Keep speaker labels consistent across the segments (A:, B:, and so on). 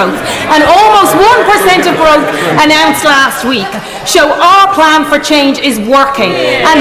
A: and almost 1% of growth announced last week show our plan for change is working. And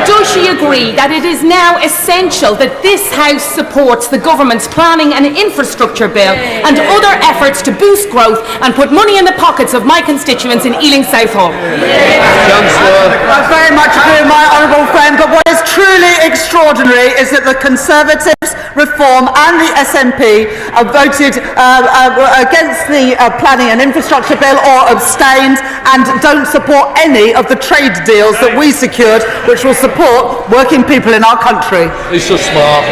A: does she agree that it is now essential that this House supports the government's planning and infrastructure bill and other efforts to boost growth and put money in the pockets of my constituents in Ealing Southall?
B: I very much agree with my honourable friend, but what is truly extraordinary is that the Conservatives, Reform and the SNP voted against the planning and infrastructure bill or abstained and don't support any of the trade deals that we secured, which will support working people in our country.
C: Mr. Smart.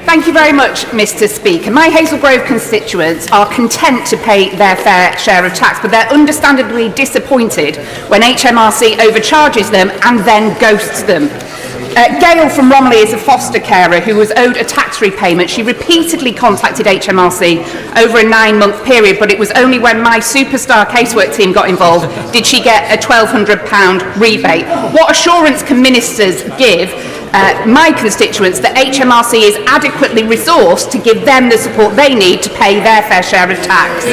D: Thank you very much, Mr. Speaker. My Hazel Grove constituents are content to pay their fair share of tax, but they're understandably disappointed when HMRC overcharges them and then ghosts them. Gail from Romilly is a foster carer who was owed a tax repayment. She repeatedly contacted HMRC over a 9-month period, but it was only when my superstar casework team got involved did she get a £1,200 rebate. What assurance can ministers give my constituents that HMRC is adequately resourced to give them the support they need to pay their fair share of tax?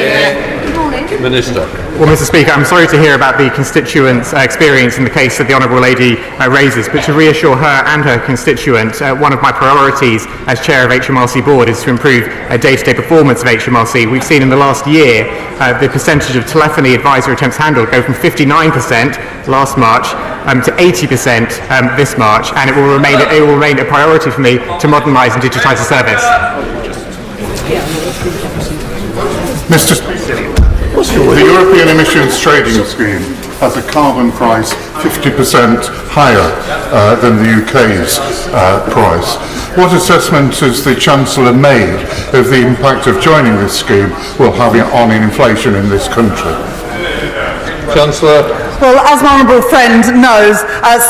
C: Minister.
E: Well, Mr. Speaker, I'm sorry to hear about the constituents' experience in the case that the Honourable Lady raises, but to reassure her and her constituent, one of my priorities as Chair of HMRC Board is to improve day-to-day performance of HMRC. We've seen in the last year the percentage of telephony advisor attempts handled go from 59% last March to 80% this March, and it will remain a priority for me to modernise and digitise the service.
F: Mr. The European Emissions Trading Scheme has a carbon price 50% higher than the UK's price. What assessment has the Chancellor made of the impact of joining this scheme will have on inflation in this country?
C: Chancellor.
B: Well, as my honourable friend knows,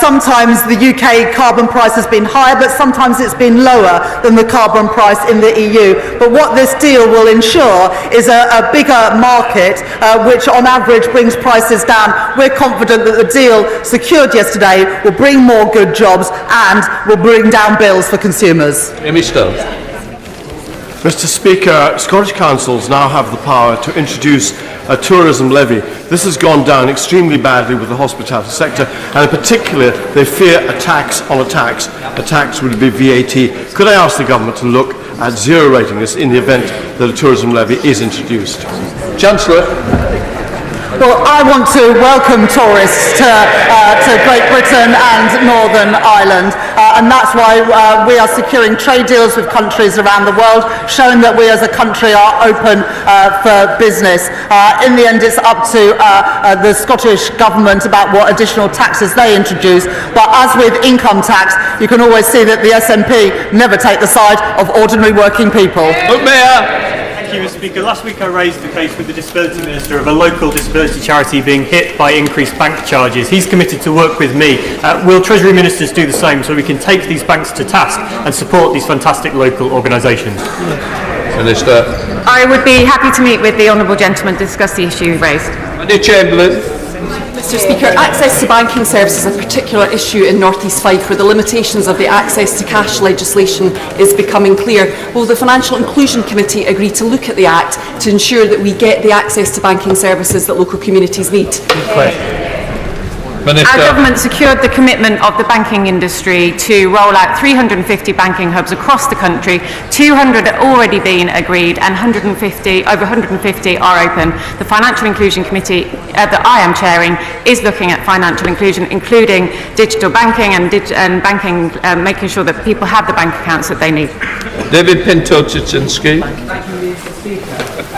B: sometimes the UK carbon price has been higher, but sometimes it's been lower than the carbon price in the EU. But what this deal will ensure is a bigger market, which on average brings prices down. We're confident that the deal secured yesterday will bring more good jobs and will bring down bills for consumers.
G: Mr. Speaker, Scottish councils now have the power to introduce a tourism levy. This has gone down extremely badly with the hospitality sector, and in particular they fear a tax on a tax. A tax would be VAT. Could I ask the government to look at zero rating this in the event that a tourism levy is introduced?
C: Chancellor.
B: Well, I want to welcome tourists to Great Britain and Northern Ireland, and that's why we are securing trade deals with countries around the world, showing that we as a country are open for business. In the end, it's up to the Scottish Government about what additional taxes they introduce, but as with income tax, you can always see that the SNP never take the side of ordinary working people.
H: Thank you, Mr. Speaker. Last week I raised the case with the Disability Minister of a local disability charity being hit by increased bank charges. He's committed to work with me. Will Treasury Ministers do the same so we can take these banks to task and support these fantastic local organisations?
C: Minister.
A: I would be happy to meet with the honourable gentleman to discuss the issue raised.
C: Chamberlain.
I: Mr. Speaker, access to banking services is a particular issue in North East Fife where the limitations of the access to cash legislation is becoming clear. Will the Financial Inclusion Committee agree to look at the Act to ensure that we get the access to banking services that local communities need?
A: Our government secured the commitment of the banking industry to roll out 350 banking hubs across the country. 200 have already been agreed and over 150 are open. The Financial Inclusion Committee that I am chairing is looking at financial inclusion, including digital banking and making sure that people have the bank accounts that they need.
C: David Pinto-Chichinsky.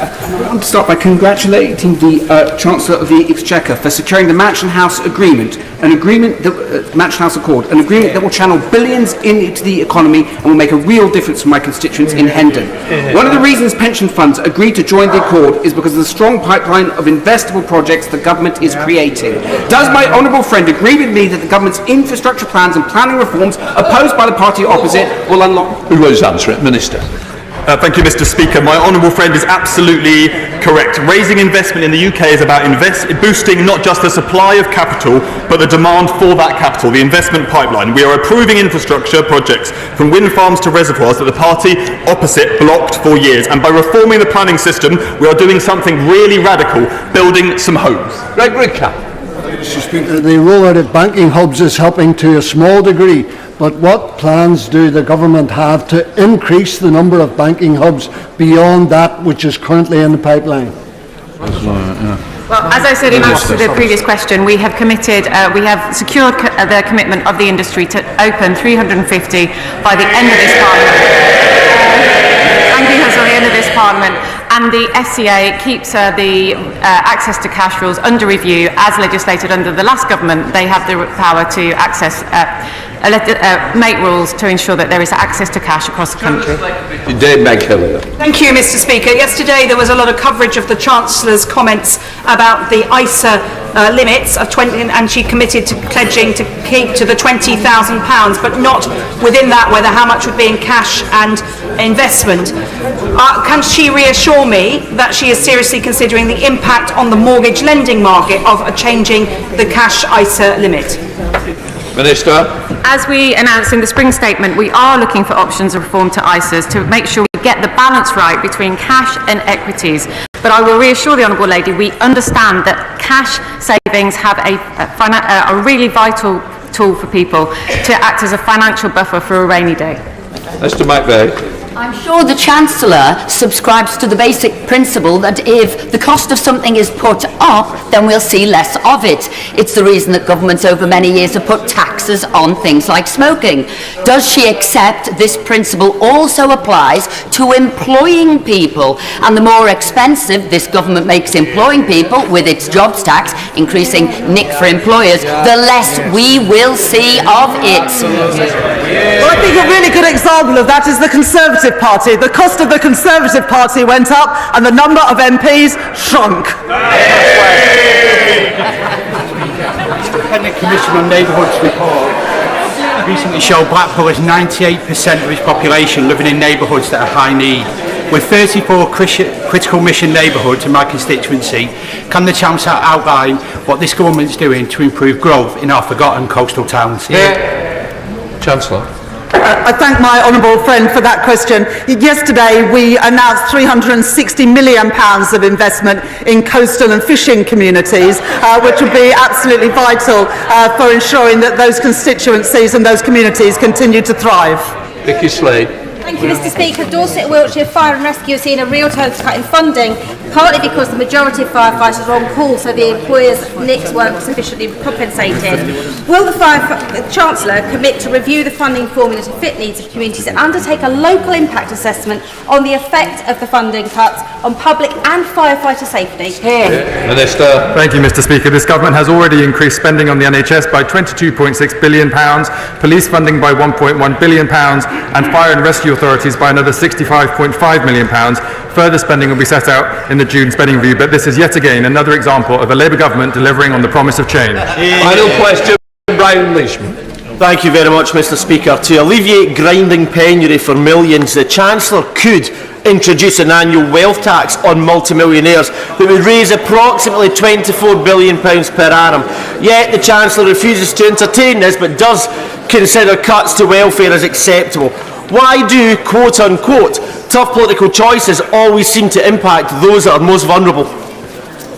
J: I want to start by congratulating the Chancellor of the Exchequer for securing the Mansion House Agreement, an agreement that Mansion House Accord, an agreement that will channel billions into the economy and will make a real difference for my constituents in Hendon. One of the reasons pension funds agreed to join the Accord is because of the strong pipeline of investable projects the government is creating. Does my honourable friend agree with me that the government's infrastructure plans and planning reforms opposed by the party opposite will unlock...
C: Who will answer it? Minister.
K: Thank you, Mr. Speaker. My honourable friend is absolutely correct. Raising investment in the UK is about boosting not just the supply of capital, but the demand for that capital, the investment pipeline. We are approving infrastructure projects from wind farms to reservoirs that the party opposite blocked for years. And by reforming the planning system, we are doing something really radical, building some homes.
L: Mr. Speaker, the rollout of banking hubs is helping to a small degree, but what plans do the government have to increase the number of banking hubs beyond that which is currently in the pipeline?
A: Well, as I said in answer to the previous question, we have committed, we have secured the commitment of the industry to open 350 by the end of this Parliament. By the end of this Parliament. And the SCA keeps the access to cash rules under review as legislated under the last government. They have the power to access, make rules to ensure that there is access to cash across the country.
M: Thank you, Mr. Speaker. Yesterday there was a lot of coverage of the Chancellor's comments about the ISA limits of 20, and she committed to pledging to keep to the £20,000, but not within that whether how much would be in cash and investment. Can she reassure me that she is seriously considering the impact on the mortgage lending market of changing the cash ISA limit?
C: Minister.
A: As we announced in the spring statement, we are looking for options of reform to ISAs to make sure we get the balance right between cash and equities. But I will reassure the Honourable Lady, we understand that cash savings have a really vital tool for people to act as a financial buffer for a rainy day.
C: Mr. McVeigh.
N: I'm sure the Chancellor subscribes to the basic principle that if the cost of something is put up, then we'll see less of it. It's the reason that governments over many years have put taxes on things like smoking. Does she accept this principle also applies to employing people? And the more expensive this government makes employing people with its jobs tax, increasing nick for employers, the less we will see of it.
B: Well, I think a really good example of that is the Conservative Party. The cost of the Conservative Party went up and the number of MPs shrunk.
J: The Independent Commission on Neighbourhoods report recently showed Blackpool has 98% of its population living in neighbourhoods that are high need. With 34 critical mission neighbourhoods in my constituency, can the Chancellor outline what this government is doing to improve growth in our forgotten coastal towns?
C: Chancellor.
B: I thank my honourable friend for that question. Yesterday we announced £360 million of investment in coastal and fishing communities, which will be absolutely vital for ensuring that those constituencies and those communities continue to thrive.
C: Vicky Slade.
O: Thank you, Mr. Speaker. Dorset and Wiltshire Fire and Rescue have seen a real cut in funding, partly because the majority of firefighters are on call, so the employers' NICs weren't sufficiently compensated. Will the Chancellor commit to review the funding formula to fit needs of communities and undertake a local impact assessment on the effect of the funding cuts on public and firefighter safety?
C: Minister.
K: Thank you, Mr. Speaker. This government has already increased spending on the NHS by £22.6 billion, police funding by £1.1 billion, and fire and rescue authorities by another £65.5 million. Further spending will be set out in the June spending review, but this is yet again another example of a Labour government delivering on the promise of change.
C: Final question, Brian Leishman.
G: Thank you very much, Mr. Speaker. To alleviate grinding penury for millions, the Chancellor could introduce an annual wealth tax on multimillionaires that would raise approximately £24 billion per annum. Yet the Chancellor refuses to entertain this, but does consider cuts to welfare as acceptable. Why do, quote unquote, tough political choices always seem to impact those that are most vulnerable?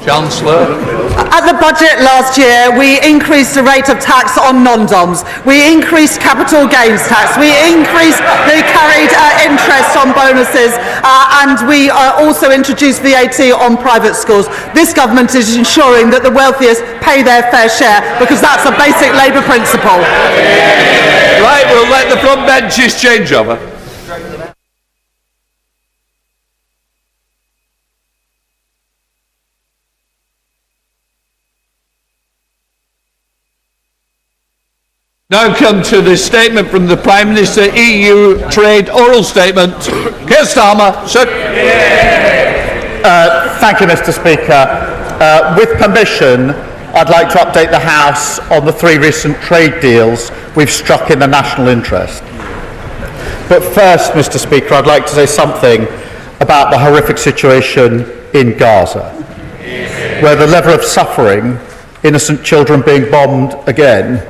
C: Chancellor.
B: At the budget last year, we increased the rate of tax on non-doms. We increased capital gains tax. We increased the carried interest on bonuses, and we also introduced VAT on private schools. This government is ensuring that the wealthiest pay their fair share, because that's a basic Labour principle.
C: Right, we'll let the front benches change over. Now come to the statement from the Prime Minister, EU Trade Oral Statement. Keir Starmer, sir.
P: Thank you, Mr. Speaker. With permission, I'd like to update the House on the 3 recent trade deals we've struck in the national interest. But first, Mr. Speaker, I'd like to say something about the horrific situation in Gaza, where the level of suffering, innocent children being bombed again,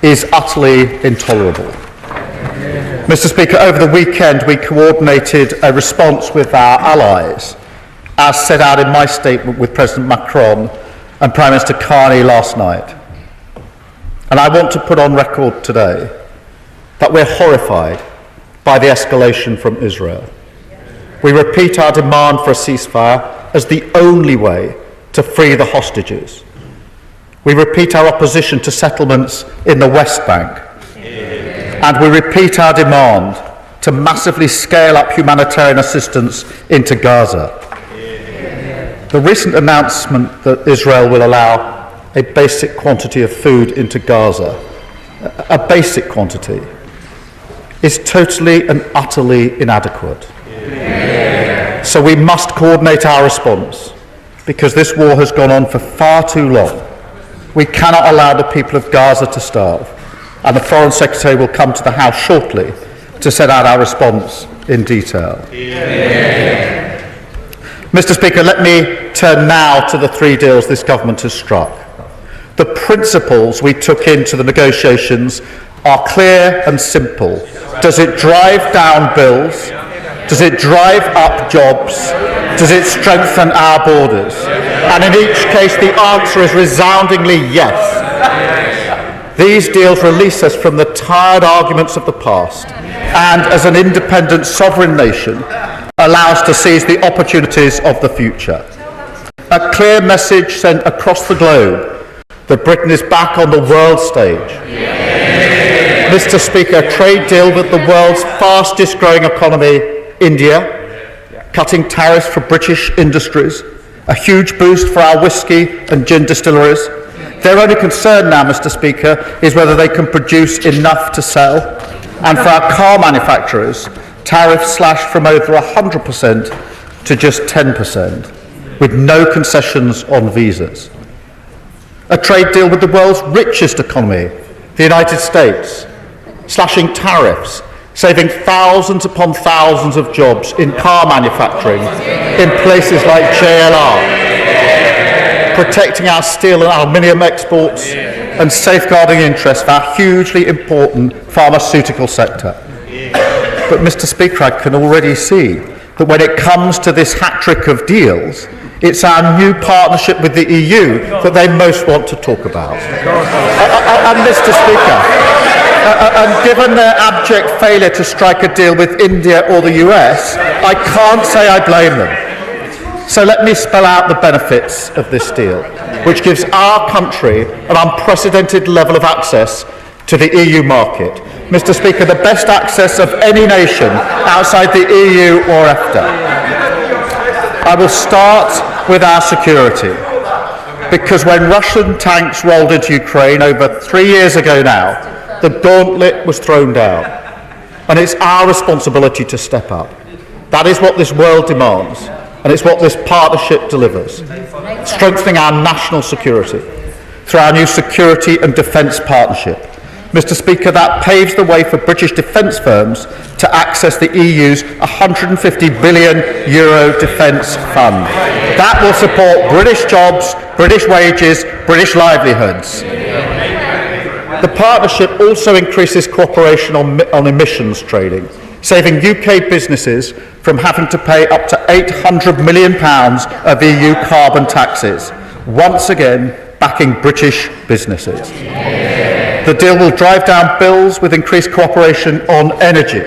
P: is utterly intolerable. Mr. Speaker, over the weekend we coordinated a response with our allies, as set out in my statement with President Macron and Prime Minister Carney last night. And I want to put on record today that we're horrified by the escalation from Israel. We repeat our demand for a ceasefire as the only way to free the hostages. We repeat our opposition to settlements in the West Bank. And we repeat our demand to massively scale up humanitarian assistance into Gaza. The recent announcement that Israel will allow a basic quantity of food into Gaza, a basic quantity, is totally and utterly inadequate. So we must coordinate our response, because this war has gone on for far too long. We cannot allow the people of Gaza to starve, and the Foreign Secretary will come to the House shortly to set out our response in detail. Mr. Speaker, let me turn now to the three deals this government has struck. The principles we took into the negotiations are clear and simple. Does it drive down bills? Does it drive up jobs? Does it strengthen our borders? And in each case, the answer is resoundingly yes. These deals release us from the tired arguments of the past and, as an independent sovereign nation, allow us to seize the opportunities of the future. A clear message sent across the globe that Britain is back on the world stage. Mr. Speaker, a trade deal with the world's fastest growing economy, India, cutting tariffs for British industries, a huge boost for our whisky and gin distilleries. Their only concern now, Mr. Speaker, is whether they can produce enough to sell. And for our car manufacturers, tariffs slashed from over 100% to just 10%, with no concessions on visas. A trade deal with the world's richest economy, the United States, slashing tariffs, saving thousands upon thousands of jobs in car manufacturing in places like JLR, protecting our steel and aluminium exports and safeguarding interests of our hugely important pharmaceutical sector. But, Mr. Speaker, I can already see that when it comes to this hat-trick of deals, it's our new partnership with the EU that they most want to talk about. And, Mr. Speaker, and given their abject failure to strike a deal with India or the US, I can't say I blame them. So let me spell out the benefits of this deal, which gives our country an unprecedented level of access to the EU market. Mr. Speaker, the best access of any nation outside the EU or EFTA. I will start with our security, because when Russian tanks rolled into Ukraine over 3 years ago now, the gauntlet was thrown down, and it's our responsibility to step up. That is what this world demands, and it's what this partnership delivers, strengthening our national security through our new security and defence partnership. Mr. Speaker, that paves the way for British defence firms to access the EU's €150 billion defence fund. That will support British jobs, British wages, British livelihoods. The partnership also increases cooperation on emissions trading, saving UK businesses from having to pay up to £800 million of EU carbon taxes, once again backing British businesses. The deal will drive down bills with increased cooperation on energy,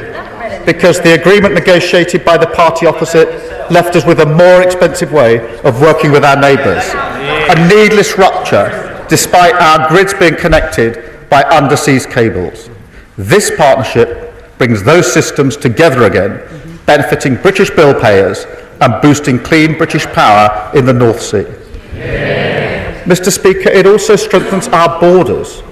P: because the agreement negotiated by the party opposite left us with a more expensive way of working with our neighbours, a needless rupture despite our grids being connected by underseas cables. This partnership brings those systems together again, benefiting British bill payers and boosting clean British power in the North Sea. Mr. Speaker, it also strengthens our borders,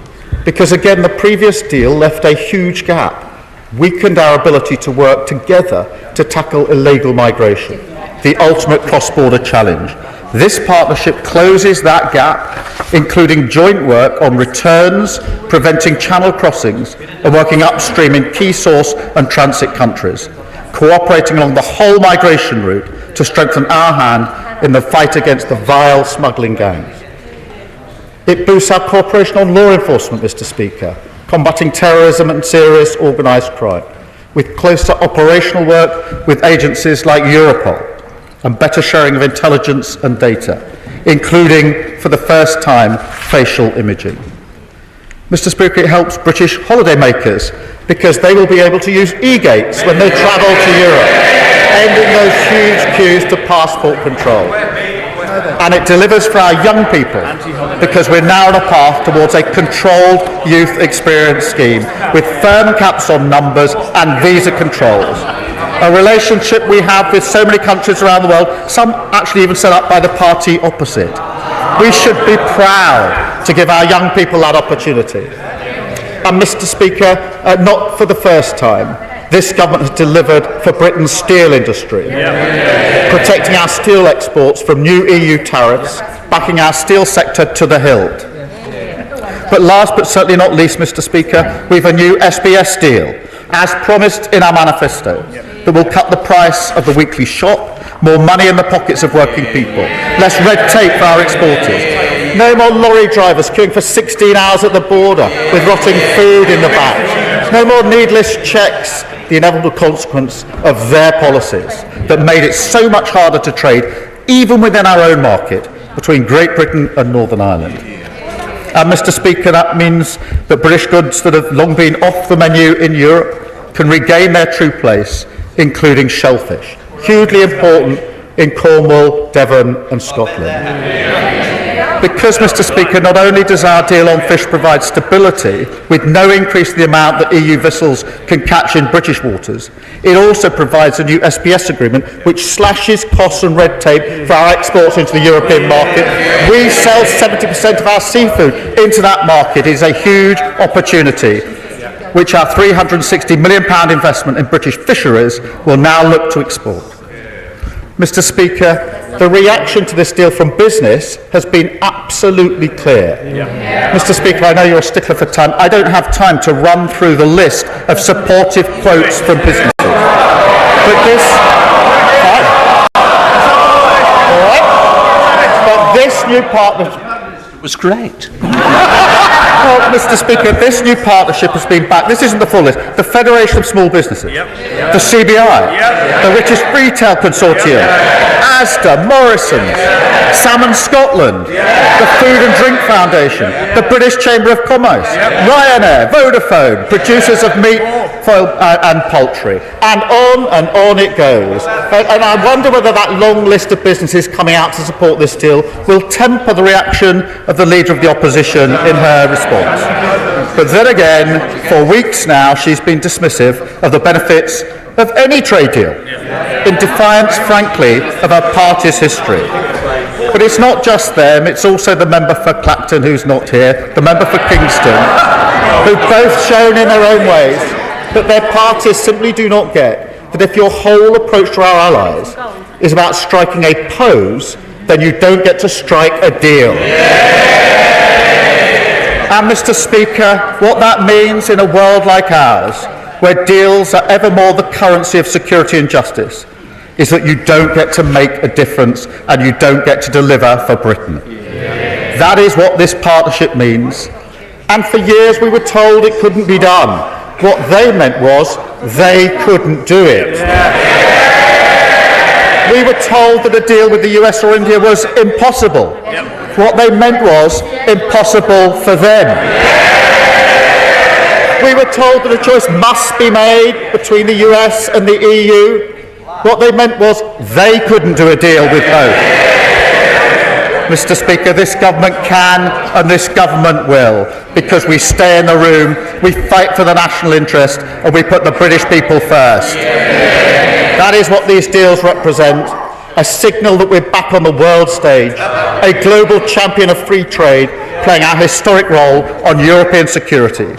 P: because again the previous deal left a huge gap, weakened our ability to work together to tackle illegal migration. the ultimate cross-border challenge. This partnership closes that gap, including joint work on returns, preventing channel crossings, and working upstream in key source and transit countries, cooperating along the whole migration route to strengthen our hand in the fight against the vile smuggling gangs. It boosts our cooperation on law enforcement, Mr. Speaker, combating terrorism and serious organised crime, with closer operational work with agencies like Europol, and better sharing of intelligence and data, including, for the first time, facial imaging. Mr. Speaker, it helps British holidaymakers because they will be able to use e-gates when they travel to Europe, ending those huge queues to passport control. And it delivers for our young people because we're now on a path towards a controlled youth experience scheme with firm caps on numbers and visa controls. A relationship we have with so many countries around the world, some actually even set up by the party opposite. We should be proud to give our young people that opportunity. And Mr. Speaker, not for the first time, this government has delivered for Britain's steel industry, protecting our steel exports from new EU tariffs, backing our steel sector to the hilt. But last but certainly not least, Mr. Speaker, we have a new SBS deal, as promised in our manifesto, that will cut the price of the weekly shop, more money in the pockets of working people, less red tape for our exporters, no more lorry drivers queuing for 16 hours at the border with rotting food in the back, no more needless checks, the inevitable consequence of their policies that made it so much harder to trade, even within our own market, between Great Britain and Northern Ireland. And Mr. Speaker, that means that British goods that have long been off the menu in Europe can regain their true place, including shellfish, hugely important in Cornwall, Devon and Scotland. Because, Mr. Speaker, not only does our deal on fish provide stability with no increase in the amount that EU vessels can catch in British waters, it also provides a new SBS agreement which slashes costs and red tape for our exports into the European market. We sell 70% of our seafood into that market. It is a huge opportunity which our £360 million investment in British fisheries will now look to export. Mr. Speaker, the reaction to this deal from business has been absolutely clear. Mr. Speaker, I know you're a stickler for time. I don't have time to run through the list of supportive quotes from businesses. But this new partnership was great. Well, Mr. Speaker, this new partnership has been backed. This isn't the full list. The Federation of Small Businesses, the CBI, the Richest Retail Consortium, Asda, Morrison's, Salmon Scotland, the Food and Drink Foundation, the British Chamber of Commerce, Ryanair, Vodafone, producers of meat, foil and poultry, and on it goes. And I wonder whether that long list of businesses coming out to support this deal will temper the reaction of the Leader of the Opposition in her response. But then again, for weeks now, she's been dismissive of the benefits of any trade deal, in defiance, frankly, of her party's history. But it's not just them, it's also the member for Clacton, who's not here, the member for Kingston, who've both shown in their own ways that their parties simply do not get that if your whole approach to our allies is about striking a pose, then you don't get to strike a deal. And, Mr. Speaker, what that means in a world like ours, where deals are ever more the currency of security and justice, is that you don't get to make a difference and you don't get to deliver for Britain. That is what this partnership means. And for years we were told it couldn't be done. What they meant was they couldn't do it. We were told that a deal with the US or India was impossible. What they meant was impossible for them. We were told that a choice must be made between the US and the EU. What they meant was they couldn't do a deal with both. Mr. Speaker, this government can and this government will, because we stay in the room, we fight for the national interest, and we put the British people first. That is what these deals represent, a signal that we're back on the world stage, a global champion of free trade, playing our historic role on European security.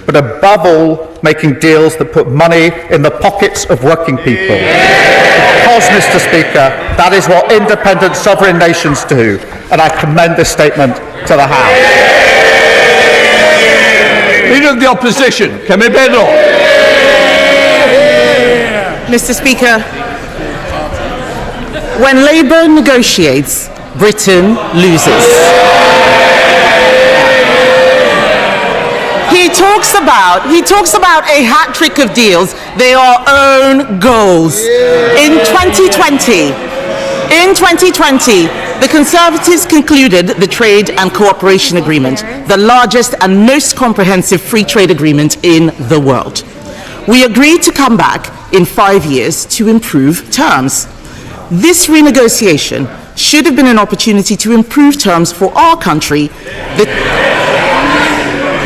P: but above all, making deals that put money in the pockets of working people. Because, Mr. Speaker, that is what independent sovereign nations do, and I commend this statement to the House.
C: Leader of the Opposition, Kemi-Bedro.
Q: Mr. Speaker, when Labour negotiates, Britain loses. He talks about a hat trick of deals. They are own goals. In 2020, the Conservatives concluded the Trade and Cooperation Agreement, the largest and most comprehensive free trade agreement in the world. We agreed to come back in 5 years to improve terms. This renegotiation should have been an opportunity to improve terms for our country.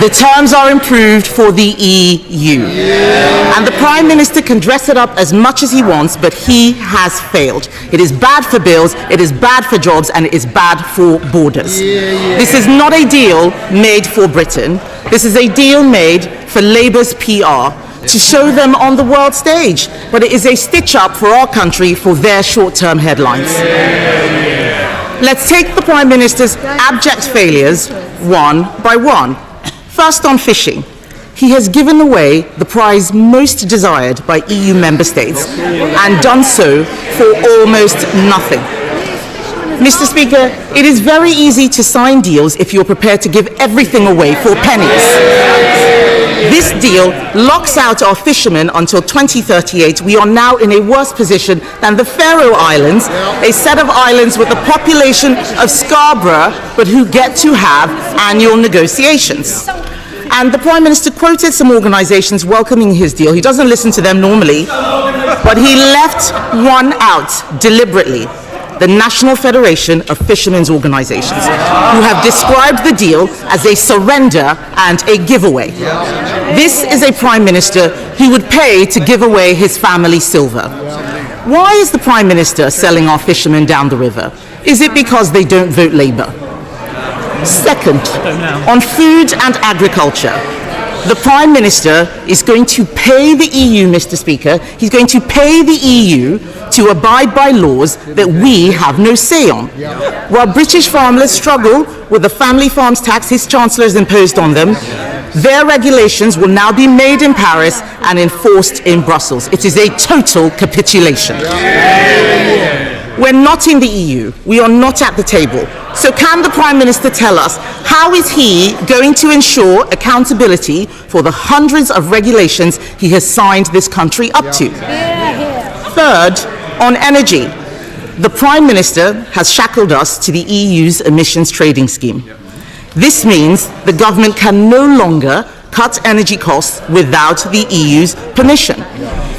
Q: The terms are improved for the EU. And the Prime Minister can dress it up as much as he wants, but he has failed. It is bad for bills, it is bad for jobs, and it is bad for borders. This is not a deal made for Britain. This is a deal made for Labour's PR, to show them on the world stage. But it is a stitch-up for our country for their short-term headlines. Let's take the Prime Minister's abject failures one by one. First, on fishing. He has given away the prize most desired by EU member states and done so for almost nothing. Mr. Speaker, it is very easy to sign deals if you're prepared to give everything away for pennies. This deal locks out our fishermen until 2038. We are now in a worse position than the Faroe Islands, a set of islands with the population of Scarborough, but who get to have annual negotiations. And the Prime Minister quoted some organisations welcoming his deal. He doesn't listen to them normally, but he left one out deliberately. The National Federation of Fishermen's Organisations, who have described the deal as a surrender and a giveaway. This is a Prime Minister who would pay to give away his family silver. Why is the Prime Minister selling our fishermen down the river? Is it because they don't vote Labour? Second, on food and agriculture, the Prime Minister is going to pay the EU, Mr. Speaker, he's going to pay the EU to abide by laws that we have no say on. While British farmers struggle with the family farms tax his Chancellor has imposed on them, their regulations will now be made in Paris and enforced in Brussels. It is a total capitulation. We're not in the EU. We are not at the table. So can the Prime Minister tell us how is he going to ensure accountability for the hundreds of regulations he has signed this country up to? Third, on energy, the Prime Minister has shackled us to the EU's emissions trading scheme. This means the government can no longer cut energy costs without the EU's permission.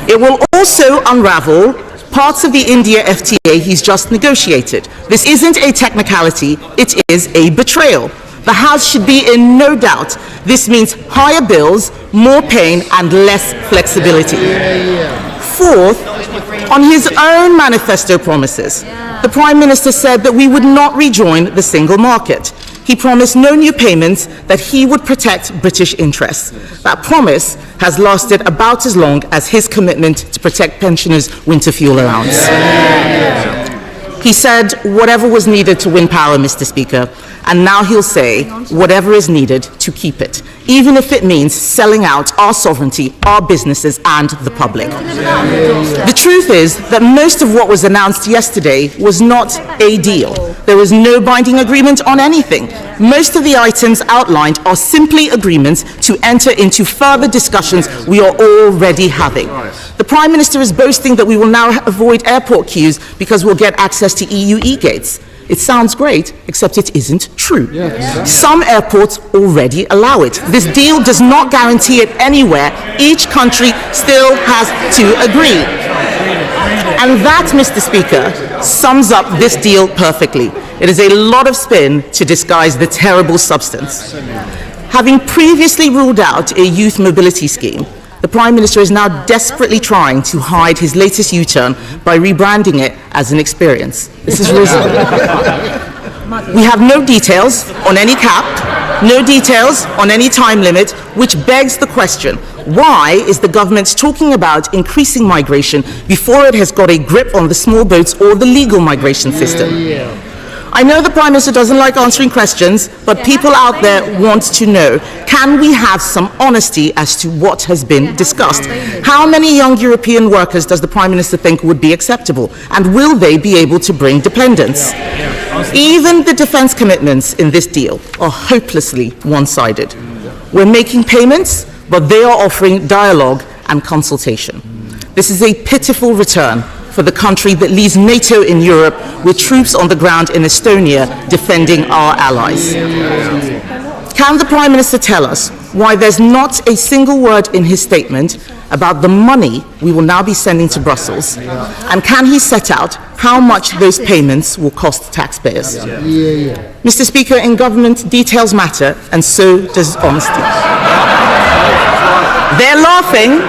Q: It will also unravel parts of the India FTA he's just negotiated. This isn't a technicality, it is a betrayal. The House should be in no doubt. This means higher bills, more pain, and less flexibility. Fourth, on his own manifesto promises, the Prime Minister said that we would not rejoin the single market. He promised no new payments, that he would protect British interests. That promise has lasted about as long as his commitment to protect pensioners' winter fuel allowance. He said whatever was needed to win power, Mr. Speaker, and now he'll say whatever is needed to keep it, even if it means selling out our sovereignty, our businesses, and the public. The truth is that most of what was announced yesterday was not a deal. There was no binding agreement on anything. Most of the items outlined are simply agreements to enter into further discussions we are already having. The Prime Minister is boasting that we will now avoid airport queues because we'll get access to EU e-gates. It sounds great, except it isn't true. Some airports already allow it. This deal does not guarantee it anywhere. Each country still has to agree. And that, Mr. Speaker, sums up this deal perfectly. It is a lot of spin to disguise the terrible substance. Having previously ruled out a youth mobility scheme, the Prime Minister is now desperately trying to hide his latest U-turn by rebranding it as an experience. This is risen. We have no details on any cap, No details on any time limit, which begs the question, why is the government talking about increasing migration before it has got a grip on the small boats or the legal migration system? I know the Prime Minister doesn't like answering questions, but people out there want to know, can we have some honesty as to what has been discussed? How many young European workers does the Prime Minister think would be acceptable? And will they be able to bring dependents? Even the defence commitments in this deal are hopelessly one-sided. We're making payments, but they are offering dialogue and consultation. This is a pitiful return for the country that leaves NATO in Europe with troops on the ground in Estonia defending our allies. Can the Prime Minister tell us why there's not a single word in his statement about the money we will now be sending to Brussels? And can he set out how much those payments will cost taxpayers? Mr. Speaker, in government, details matter, and so does honesty. They're laughing,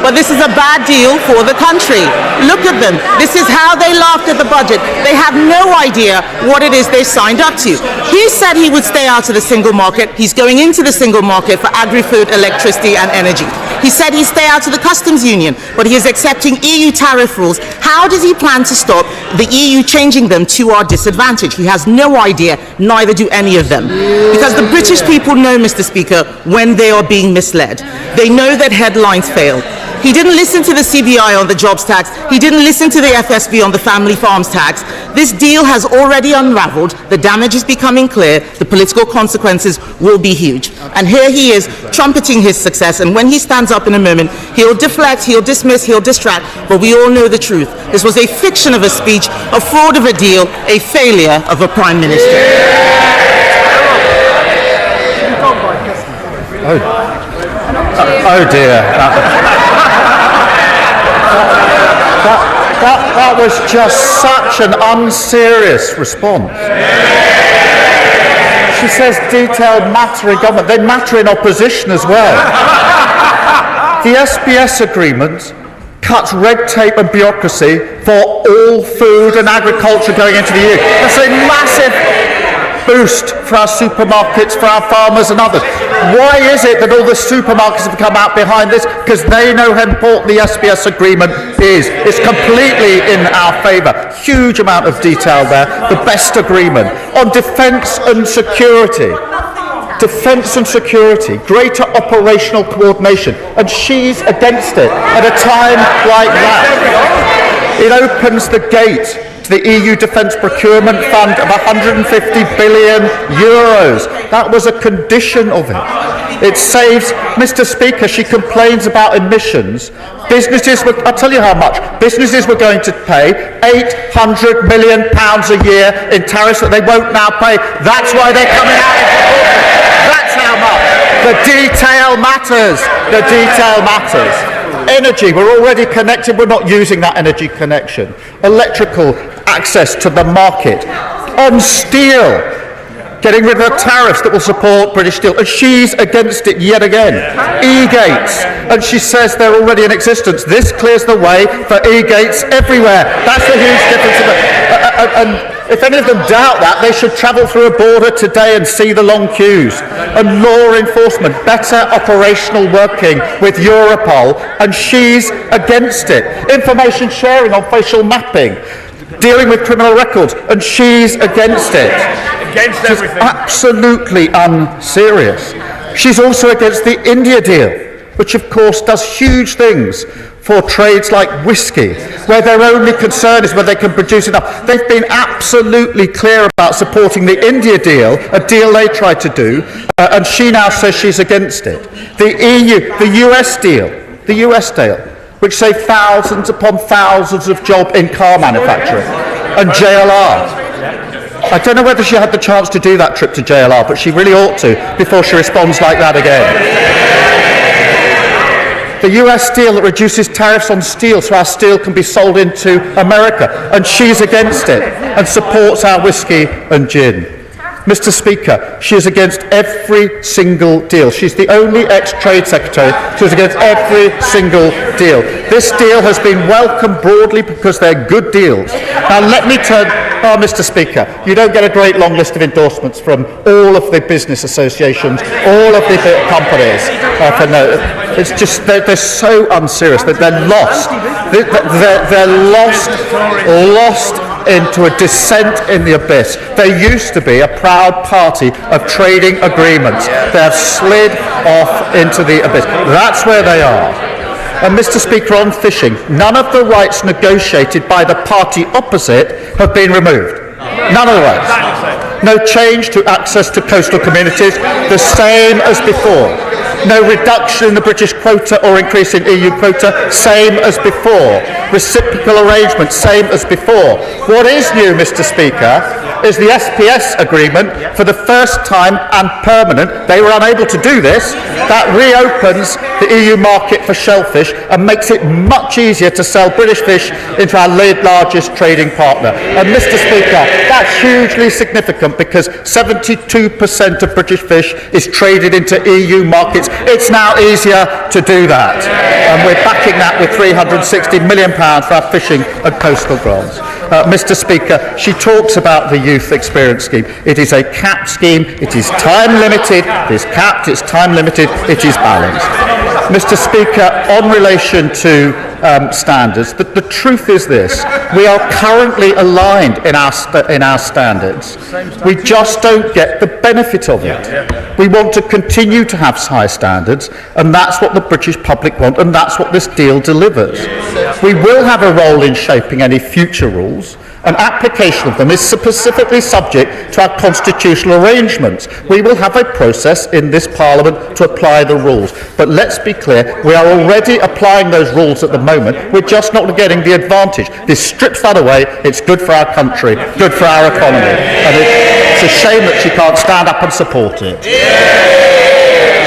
Q: but this is a bad deal for the country. Look at them. This is how they laughed at the budget. They have no idea what it is they signed up to. He said he would stay out of the single market. He's going into the single market for agri-food, electricity and energy. He said he'd stay out of the customs union, but he is accepting EU tariff rules. How does he plan to stop the EU changing them to our disadvantage? He has no idea, neither do any of them. Because the British people know, Mr. Speaker, when they are being misled. They know that headlines fail. He didn't listen to the CBI on the jobs tax. He didn't listen to the FSB on the family farms tax. This deal has already unraveled. The damage is becoming clear. The political consequences will be huge. And here he is trumpeting his success. And when he stands up in a moment, he'll deflect, he'll dismiss, he'll distract. But we all know the truth. This was a fiction of a speech, a fraud of a deal, a failure of a Prime Minister.
P: Oh dear. That was just such an unserious response. She says detailed matter in government. They matter in opposition as well. The SBS agreement cuts red tape and bureaucracy for all food and agriculture going into the EU. That's a massive boost for our supermarkets, for our farmers and others. Why is it that all the supermarkets have come out behind this? Because they know how important the SBS agreement is. It's completely in our favour. Huge amount of detail there. The best agreement. On defence and security. Defence and security. Greater operational coordination. And she's against it at a time like that. It opens the gate the EU Defence Procurement Fund of €150 billion. That was a condition of it. It saves, Mr. Speaker, she complains about emissions. Businesses were, I'll tell you how much, businesses were going to pay £800 million a year in tariffs that they won't now pay. That's why they're coming out. That's how much. The detail matters. The detail matters. Energy, we're already connected, we're not using that energy connection. Electrical access to the market. On steel, getting rid of the tariffs that will support British steel, and she's against it yet again. E-gates, and she says they're already in existence. This clears the way for e-gates everywhere. That's the huge difference. And if any of them doubt that, they should travel through a border today and see the long queues. And law enforcement, better operational working with Europol, and she's against it. Information sharing on facial mapping, dealing with criminal records, and she's against it. Against everything. She's absolutely unserious. She's also against the India deal, which of course does huge things for trades like whiskey, where their only concern is whether they can produce enough. They've been absolutely clear about supporting the India deal, a deal they tried to do, and she now says she's against it. The US deal, which saved thousands upon thousands of jobs in car manufacturing, and JLR. I don't know whether she had the chance to do that trip to JLR, but she really ought to before she responds like that again. The US deal that reduces tariffs on steel so our steel can be sold into America, and she's against it and supports our whiskey and gin. Mr. Speaker, she is against every single deal. She's the only ex-Trade Secretary who's against every single deal. This deal has been welcomed broadly because they're good deals. Now let me turn Oh, Mr. Speaker, you don't get a great long list of endorsements from all of the business associations, all of the companies. It's just, they're so unserious that they're lost. They're lost into a descent in the abyss. They used to be a proud party of trading agreements. They have slid off into the abyss. That's where they are. And Mr. Speaker, on fishing, none of the rights negotiated by the party opposite have been removed. None of the rights. No change to access to coastal communities, the same as before. No reduction in the British quota or increase in EU quota, same as before. Reciprocal arrangement, same as before. What is new, Mr. Speaker, is the SPS agreement for the first time and permanent. They were unable to do this. That reopens the EU market for shellfish and makes it much easier to sell British fish into our largest trading partner. And Mr. Speaker, that's hugely significant because 72% of British fish is traded into EU markets. It's now easier to do that. And we're backing that with £360 million for our fishing and coastal grants. Mr. Speaker, she talks about the youth experience scheme. It is a capped scheme. It is time limited. It is capped. It's time limited. It is balanced. Mr. Speaker, on relation to standards, the truth is this: we are currently aligned in our standards. We just don't get the benefit of it. We want to continue to have high standards, and that's what the British public want, and that's what this deal delivers. We will have a role in shaping any future rules, and application of them is specifically subject to our constitutional arrangements. We will have a process in this Parliament to apply the rules. But let's be clear, we are already applying those rules at the moment. We're just not getting the advantage. This strips that away. It's good for our country, good for our economy. And it's a shame that she can't stand up and support it.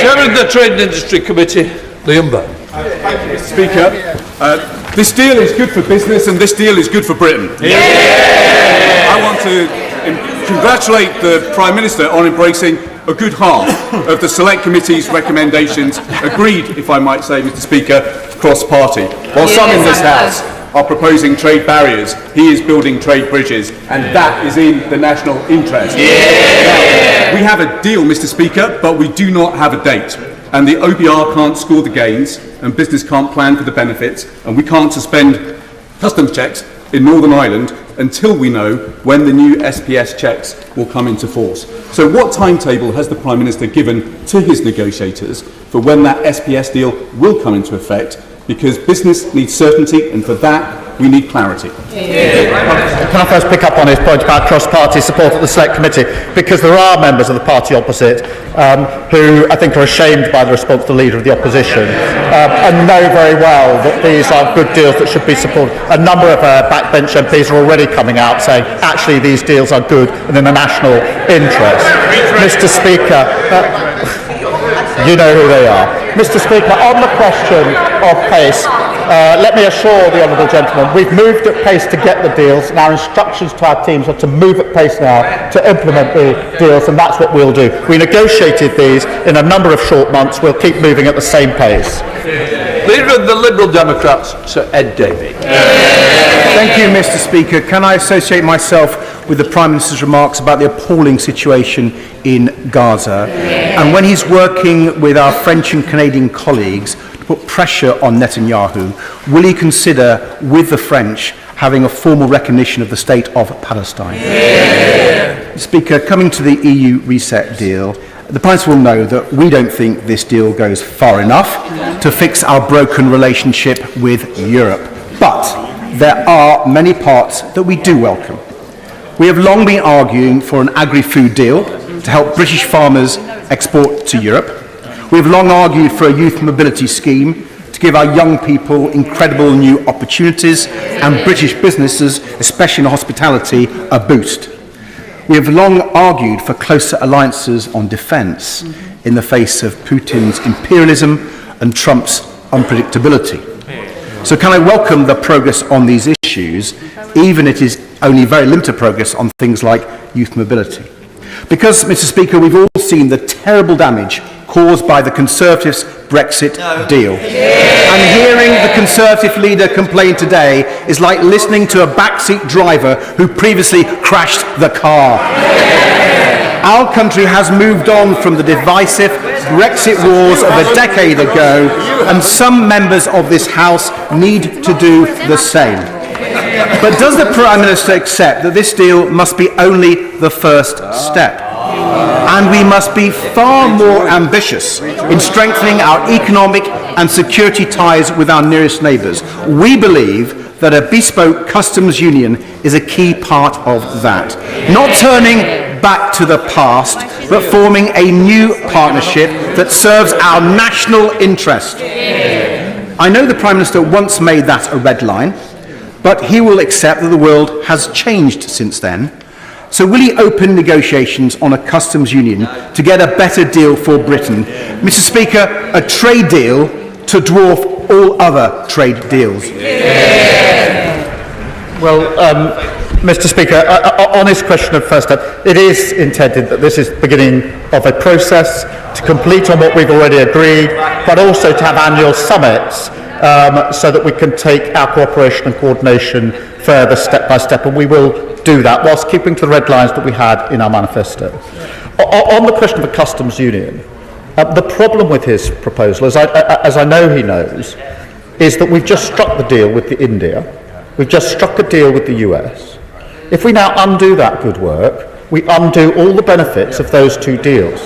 C: Chairman of the Trade and Industry Committee, Liam Burn.
R: Thank you, Mr. Speaker. This deal is good for business and this deal is good for Britain. I want to congratulate the Prime Minister on embracing a good half of the Select Committee's recommendations, agreed, if I might say, Mr. Speaker, cross-party. While some in this House are proposing trade barriers, he is building trade bridges, and that is in the national interest. Now, we have a deal, Mr. Speaker, but we do not have a date. And the OBR can't score the gains, and business can't plan for the benefits, and we can't suspend customs checks in Northern Ireland until we know when the new SPS checks will come into force. So what timetable has the Prime Minister given to his negotiators for when that SPS deal will come into effect? Because business needs certainty, and for that we need clarity.
P: Can I first pick up on his point about cross-party support at the Select Committee? Because there are members of the party opposite who I think are ashamed by the response of the Leader of the Opposition and know very well that these are good deals that should be supported. A number of backbench MPs are already coming out saying actually these deals are good and in the national interest. Mr. Speaker, you know who they are. Mr. Speaker, on the question of pace, let me assure the honourable gentleman, we've moved at pace to get the deals, and our instructions to our teams are to move at pace now to implement the deals, and that's what we'll do. We negotiated these in a number of short months. We'll keep moving at the same pace.
C: Leader of the Liberal Democrats, Sir Ed Davey.
J: Thank you, Mr. Speaker. Can I associate myself with the Prime Minister's remarks about the appalling situation in Gaza? And when he's working with our French and Canadian colleagues to put pressure on Netanyahu, will he consider, with the French, having a formal recognition of the state of Palestine? Speaker, coming to the EU reset deal, the Prime Minister will know that we don't think this deal goes far enough to fix our broken relationship with Europe. But there are many parts that we do welcome. We have long been arguing for an agri-food deal to help British farmers export to Europe. We have long argued for a youth mobility scheme to give our young people incredible new opportunities and British businesses, especially in hospitality, a boost. We have long argued for closer alliances on defence in the face of Putin's imperialism and Trump's unpredictability. So can I welcome the progress on these issues, even if it is only very limited progress on things like youth mobility? Because, Mr. Speaker, we've all seen the terrible damage
S: caused by the Conservatives' Brexit deal. And hearing the Conservative leader complain today is like listening to a backseat driver who previously crashed the car. Our country has moved on from the divisive Brexit wars of a decade ago, and some members of this House need to do the same. But does the Prime Minister accept that this deal must be only the first step? And we must be far more ambitious in strengthening our economic and security ties with our nearest neighbours. We believe that a bespoke customs union is a key part of that. Not turning back to the past, but forming a new partnership that serves our national interest. I know the Prime Minister once made that a red line, but he will accept that the world has changed since then. So will he open negotiations on a customs union to get a better deal for Britain? Mr. Speaker, a trade deal to dwarf all other trade deals.
P: Well, Mr. Speaker, on his question of first step, it is intended that this is the beginning of a process to complete on what we've already agreed, but also to have annual summits so that we can take our cooperation and coordination further step by step, and we will do that whilst keeping to the red lines that we had in our manifesto. On the question of a customs union, the problem with his proposal, as I know he knows, is that we've just struck the deal with India, we've just struck a deal with the US. If we now undo that good work, we undo all the benefits of those two deals.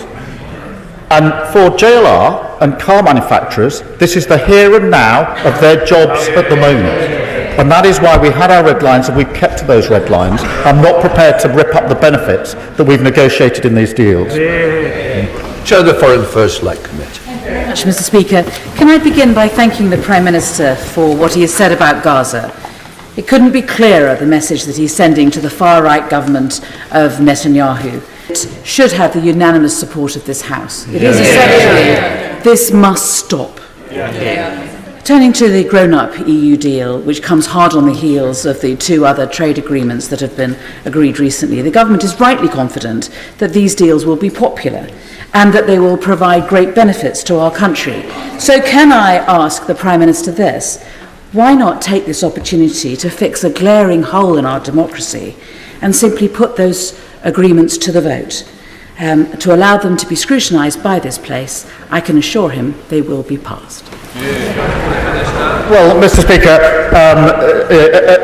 P: And for JLR and car manufacturers, this is the here and now of their jobs at the moment. And that is why we had our red lines and we've kept to those red lines. I'm not prepared to rip up the benefits that we've negotiated in these deals.
C: Chair of the Foreign Affairs Select Committee.
T: Mr. Speaker, can I begin by thanking the Prime Minister for what he has said about Gaza. It couldn't be clearer, the message that he's sending to the far-right government of Netanyahu. It should have the unanimous support of this House. It is essentially, this must stop. Turning to the grown-up EU deal, which comes hard on the heels of the two other trade agreements that have been agreed recently, the government is rightly confident that these deals will be popular and that they will provide great benefits to our country. So can I ask the Prime Minister this? Why not take this opportunity to fix a glaring hole in our democracy and simply put those agreements to the vote? To allow them to be scrutinised by this place, I can assure him they will be passed.
P: Well, Mr. Speaker,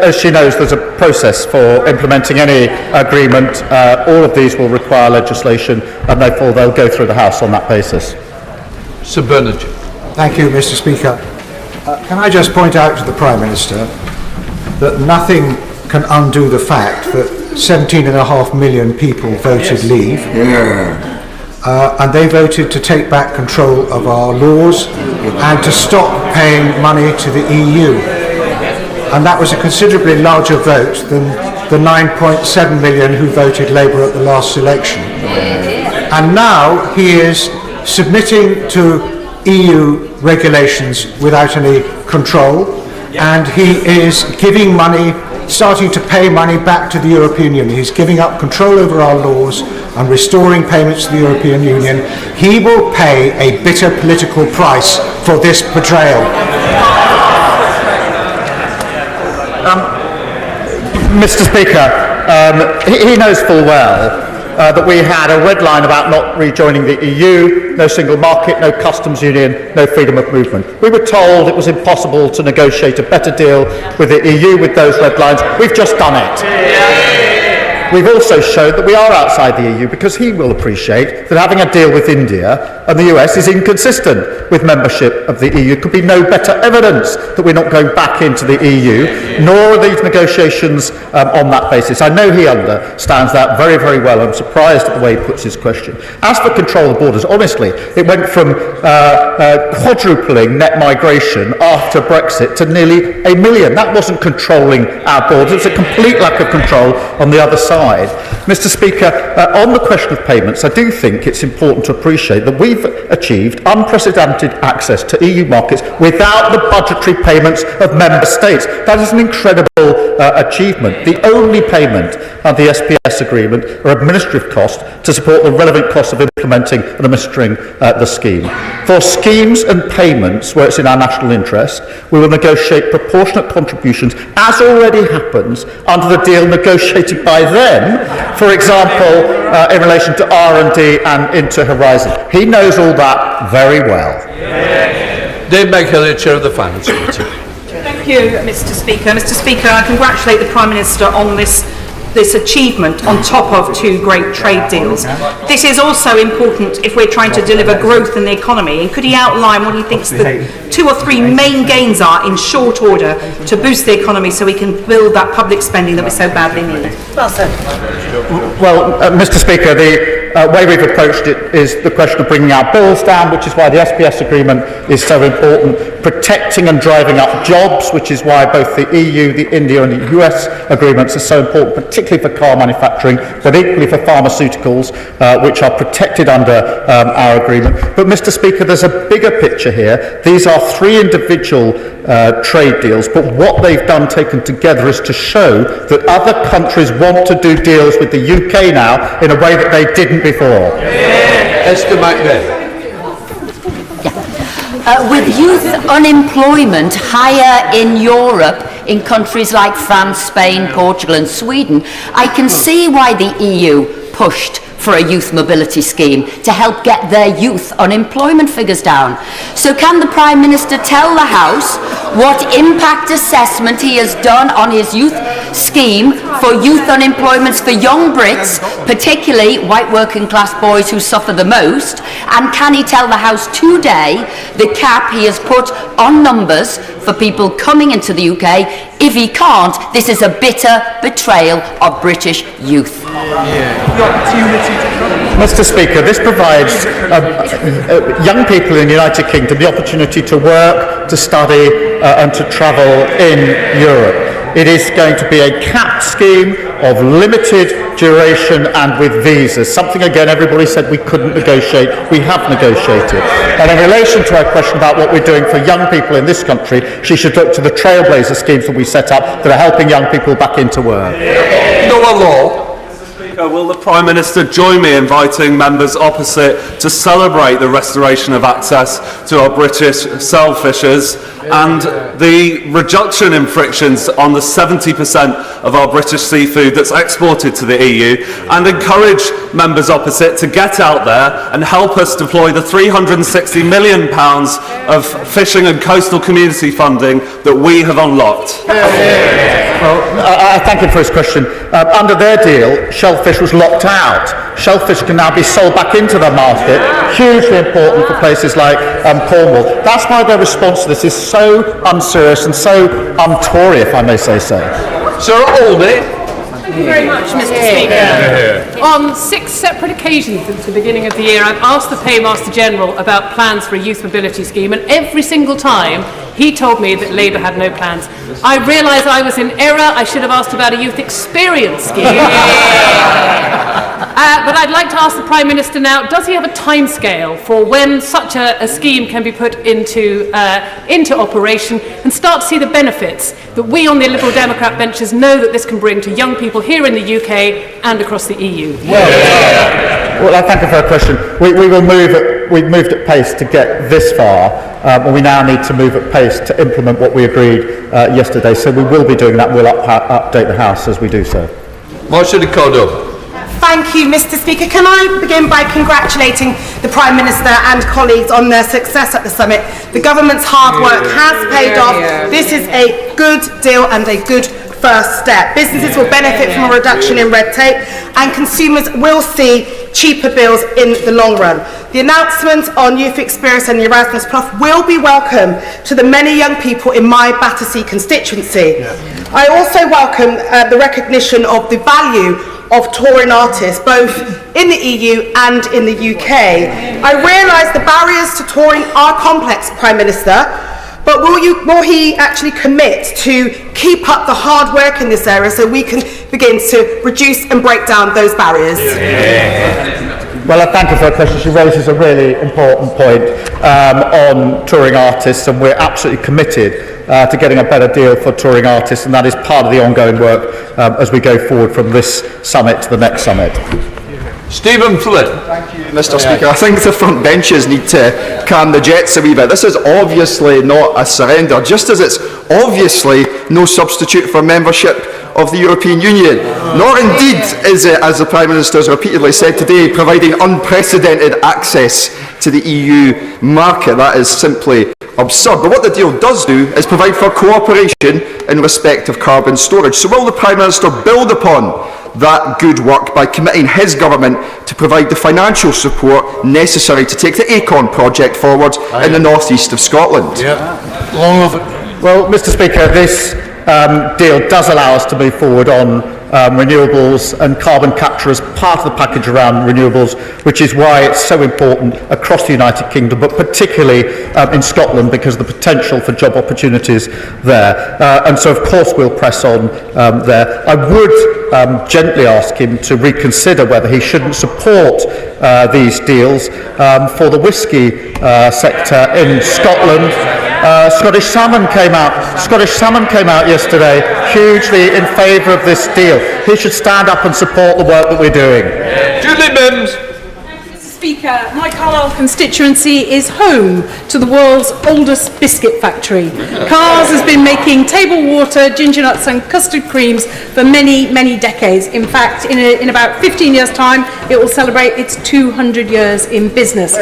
P: as she knows, there's a process for implementing any agreement. All of these will require legislation, and therefore they'll go through the House on that basis.
C: Sir Bernard.
U: Thank you, Mr. Speaker. Can I just point out to the Prime Minister that nothing can undo the fact that 17.5 million people voted leave, and they voted to take back control of our laws and to stop paying money to the EU. And that was a considerably larger vote than the 9.7 million who voted Labour at the last election. And now he is submitting to EU regulations without any control, and he is giving money, starting to pay money back to the European Union. He's giving up control over our laws and restoring payments to the European Union. He will pay a bitter political price for this betrayal.
P: Mr. Speaker, he knows full well that we had a red line about not rejoining the EU, no single market, no customs union, no freedom of movement. We were told it was impossible to negotiate a better deal with the EU with those red lines. We've just done it. We've also showed that we are outside the EU because he will appreciate that having a deal with India and the US is inconsistent with membership of the EU. Could be no better evidence that we're not going back into the EU, nor are these negotiations on that basis. I know he understands that very, very well. I'm surprised at the way he puts his question. As for control of borders, honestly, it went from quadrupling net migration after Brexit to nearly 1 million. That wasn't controlling our borders. It's a complete lack of control on the other side. Mr. Speaker, on the question of payments, I do think it's important to appreciate that we've achieved unprecedented access to EU markets without the budgetary payments of member states. That is an incredible achievement. The only payment under the SPS agreement are administrative costs to support the relevant costs of implementing and administering the scheme. For schemes and payments where it's in our national interest, we will negotiate proportionate contributions, as already happens under the deal negotiated by them, for example, in relation to R&D and into Horizon. He knows all that very well.
C: David Lammy, Chair of the Finance Committee.
M: Thank you, Mr. Speaker. Mr. Speaker, I congratulate the Prime Minister on this achievement on top of two great trade deals. This is also important if we're trying to deliver growth in the economy. And could he outline what he thinks the 2 or 3 main gains are in short order to boost the economy so we can build that public spending that we so badly need? Well, sir.
P: Well, Mr. Speaker, the way we've approached it is the question of bringing our bills down, which is why the SPS agreement is so important, protecting and driving up jobs, which is why both the EU, the India and the US agreements are so important, particularly for car manufacturing, but equally for pharmaceuticals, which are protected under our agreement. But, Mr. Speaker, there's a bigger picture here. These are 3 individual trade deals, but what they've done taken together is to show that other countries want to do deals with the UK now in a way that they didn't before.
C: Esther McNair.
N: With youth unemployment higher in Europe, in countries like France, Spain, Portugal and Sweden, I can see why the EU pushed for a youth mobility scheme to help get their youth unemployment figures down. So can the Prime Minister tell the House what impact assessment he has done on his youth scheme for youth unemployment for young Brits, particularly white working class boys who suffer the most? And can he tell the House today the cap he has put on numbers for people coming into the UK? If he can't, this is a bitter betrayal of British youth.
P: Mr. Speaker, this provides young people in the United Kingdom the opportunity to work, to study and to travel in Europe. It is going to be a capped scheme of limited duration and with visas, something again everybody said we couldn't negotiate. We have negotiated. And in relation to our question about what we're doing for young people in this country, she should look to the Trailblazer schemes that we set up that are helping young people back into work.
C: Noah Law.
D: Will the Prime Minister join me in inviting members opposite to celebrate the restoration of access to our British shellfishers and the reduction in frictions on the 70% of our British seafood that's exported to the EU, and encourage members opposite to get out there and help us deploy the £360 million of fishing and coastal community funding that we have unlocked?
P: Well, I thank him for his question. Under their deal, shellfish was locked out. Shellfish can now be sold back into the market, hugely important for places like Cornwall. That's why their response to this is so unserious and so un-Tory, if I may say so.
C: Sir Albany.
V: Thank you very much, Mr. Speaker. On 6 separate occasions since the beginning of the year, I've asked the Paymaster General about plans for a youth mobility scheme, and every single time he told me that Labour had no plans. I realise I was in error. I should have asked about a youth experience scheme. But I'd like to ask the Prime Minister now, does he have a timescale for when such a scheme can be put into operation and start to see the benefits that we on the Liberal Democrat benches know that this can bring to young people here in the UK and across the EU?
P: Well, I thank you for that question. We've moved at pace to get this far, and we now need to move at pace to implement what we agreed yesterday. So we will be doing that. We'll update the House as we do so.
C: Marcia de Cordo.
W: Thank you, Mr. Speaker. Can I begin by congratulating the Prime Minister and colleagues on their success at the summit? The government's hard work has paid off. This is a good deal and a good first step. Businesses will benefit from a reduction in red tape, and consumers will see cheaper bills in the long run. The announcement on Youth Experience and Erasmus Plus will be welcome to the many young people in my Battersea constituency. I also welcome the recognition of the value of touring artists, both in the EU and in the UK. I realise the barriers to touring are complex, Prime Minister, but will he actually commit to keep up the hard work in this area so we can begin to reduce and break down those barriers?
P: Well, I thank her for her question. She raises a really important point on touring artists, and we're absolutely committed to getting a better deal for touring artists, and that is part of the ongoing work as we go forward from this summit to the next summit.
C: Stephen Flynn.
E: Thank you, Mr. Speaker. I think the front benches need to calm the jets a wee bit. This is obviously not a surrender, just as it's obviously no substitute for membership of the European Union. Nor indeed is it, as the Prime Minister has repeatedly said today, providing unprecedented access to the EU market. That is simply absurd. But what the deal does do is provide for cooperation in respect of carbon storage. So will the Prime Minister build upon that good work by committing his government to provide the financial support necessary to take the ACON project forward in the north-east of Scotland?
P: Well, Mr. Speaker, this deal does allow us to move forward on renewables and carbon capture as part of the package around renewables, which is why it's so important across the United Kingdom, but particularly in Scotland, because of the potential for job opportunities there. And so, of course, we'll press on there. I would gently ask him to reconsider whether he shouldn't support these deals for the whisky sector in Scotland. Scottish Salmon came out yesterday hugely in favour of this deal. He should stand up and support the work that we're doing.
C: Julie Mims.
V: Speaker, my Carlisle constituency is home to the world's oldest biscuit factory. Carr's has been making table water, ginger nuts and custard creams for many, many decades. In fact, in about 15 years' time, it will celebrate its 200 years in business.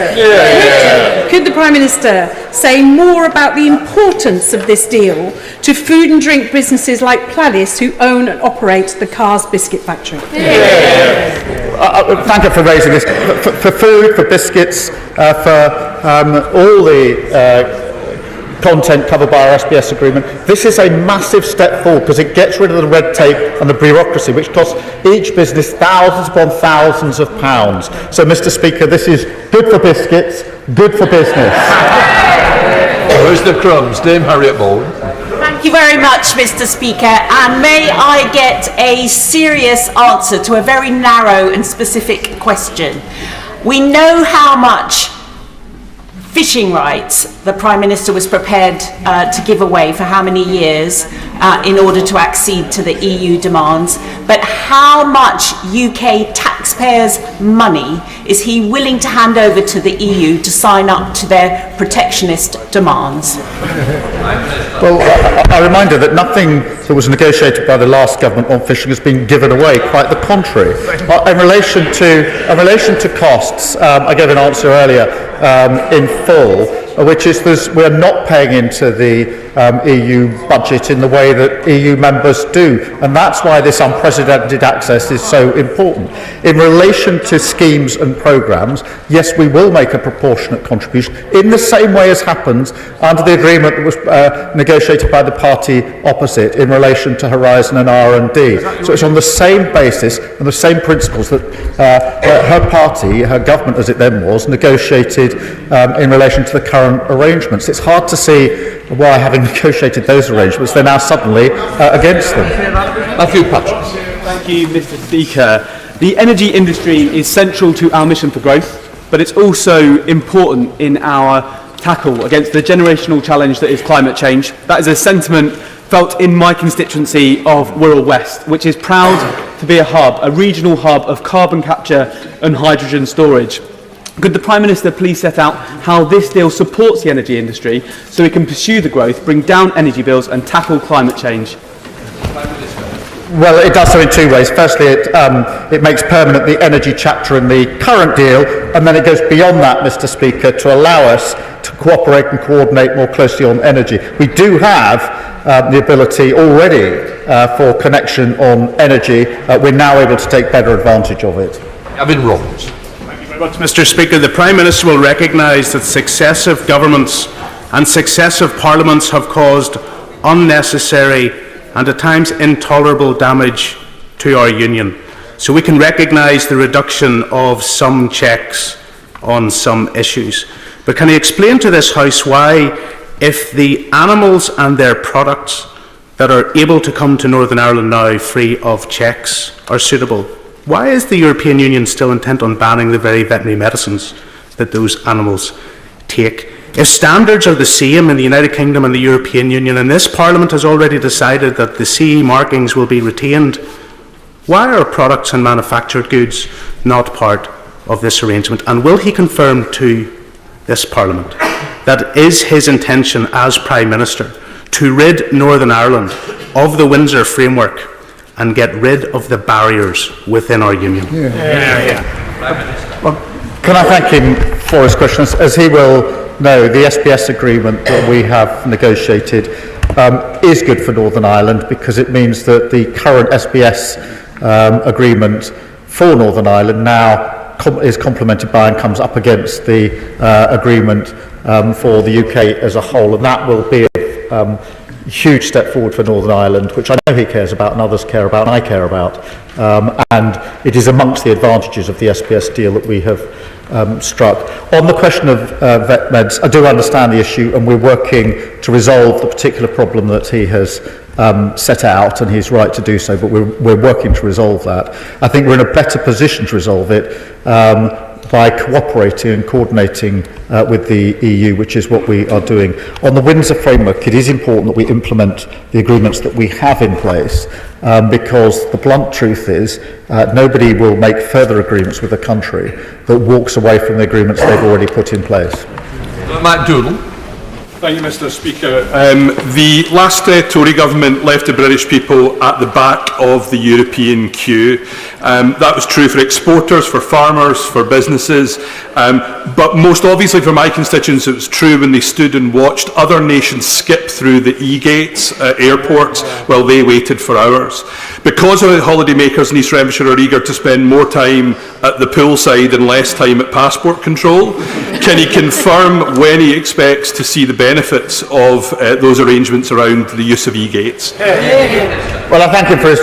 V: Could the Prime Minister say more about the importance of this deal to food and drink businesses like Pladis, who own and operate the Carr's biscuit factory?
P: Thank you for raising this. For food, for biscuits, for all the content covered by our SBS agreement, this is a massive step forward because it gets rid of the red tape and the bureaucracy, which costs each business thousands upon thousands of pounds. So, Mr. Speaker, this is good for biscuits, good for business.
C: Where's the crumbs? Dame Harriet Bowen.
F: Thank you very much, Mr. Speaker, and may I get a serious answer to a very narrow and specific question. We know how much fishing rights the Prime Minister was prepared to give away for how many years in order to accede to the EU demands, but how much UK taxpayers' money is he willing to hand over to the EU to sign up to their protectionist demands?
P: Well, I remind you that nothing that was negotiated by the last government on fishing has been given away, quite the contrary. In relation to costs, I gave an answer earlier in full, which is we're not paying into the EU budget in the way that EU members do, and that's why this unprecedented access is so important. In relation to schemes and programmes, yes, we will make a proportionate contribution in the same way as happens under the agreement that was negotiated by the party opposite in relation to Horizon and R&D. So it's on the same basis and the same principles that her party, her government as it then was, negotiated in relation to the current arrangements. It's hard to see why, having negotiated those arrangements, they're now suddenly against them.
C: Matthew Patrick.
H: Thank you, Mr. Speaker. The energy industry is central to our mission for growth, but it's also important in our tackle against the generational challenge that is climate change. That is a sentiment felt in my constituency of Wirral West, which is proud to be a regional hub of carbon capture and hydrogen storage. Could the Prime Minister please set out how this deal supports the energy industry so we can pursue the growth, bring down energy bills and tackle climate change?
P: Well, it does so in two ways. Firstly, it makes permanent the energy chapter in the current deal, and then it goes beyond that, Mr. Speaker, to allow us to cooperate and coordinate more closely on energy. We do have the ability already for connection on energy. We're now able to take better advantage of it.
C: Gavin Roberts.
X: But, Mr. Speaker, the Prime Minister will recognise that successive governments and successive parliaments have caused unnecessary and at times intolerable damage to our union. So we can recognise the reduction of some checks on some issues. But can he explain to this House why, if the animals and their products that are able to come to Northern Ireland now free of checks are suitable, Why is the European Union still intent on banning the very veterinary medicines that those animals take? If standards are the same in the United Kingdom and the European Union, and this Parliament has already decided that the CE markings will be retained, why are products and manufactured goods not part of this arrangement? And will he confirm to this Parliament that it is his intention as Prime Minister to rid Northern Ireland of the Windsor framework and get rid of the barriers within our union?
P: Well, can I thank him for his questions? As he will know, the SPS agreement that we have negotiated is good for Northern Ireland, because it means that the current SPS agreement for Northern Ireland now is complemented by and comes up against the agreement for the UK as a whole, and that will be a huge step forward for Northern Ireland, which I know he cares about and others care about and I care about, and it is amongst the advantages of the SPS deal that we have struck. On the question of vet meds, I do understand the issue, and we're working to resolve the particular problem that he has set out, and he's right to do so, but we're working to resolve that. I think we're in a better position to resolve it by cooperating and coordinating with the EU, which is what we are doing. On the Windsor framework, it is important that we implement the agreements that we have in place, because the blunt truth is nobody will make further agreements with a country that walks away from the agreements they've already put in place.
C: Matt Doodle.
K: Thank you, Mr. Speaker. The last Tory government left the British people at the back of the European queue. That was true for exporters, for farmers, for businesses, but most obviously for my constituents it was true when they stood and watched other nations skip through the e-gates at airports while they waited for hours. Because of it, holidaymakers in East Renfrewshire are eager to spend more time at the poolside and less time at passport control. Can he confirm when he expects to see the benefits of those arrangements around the use of e-gates?
P: Well, I thank him for his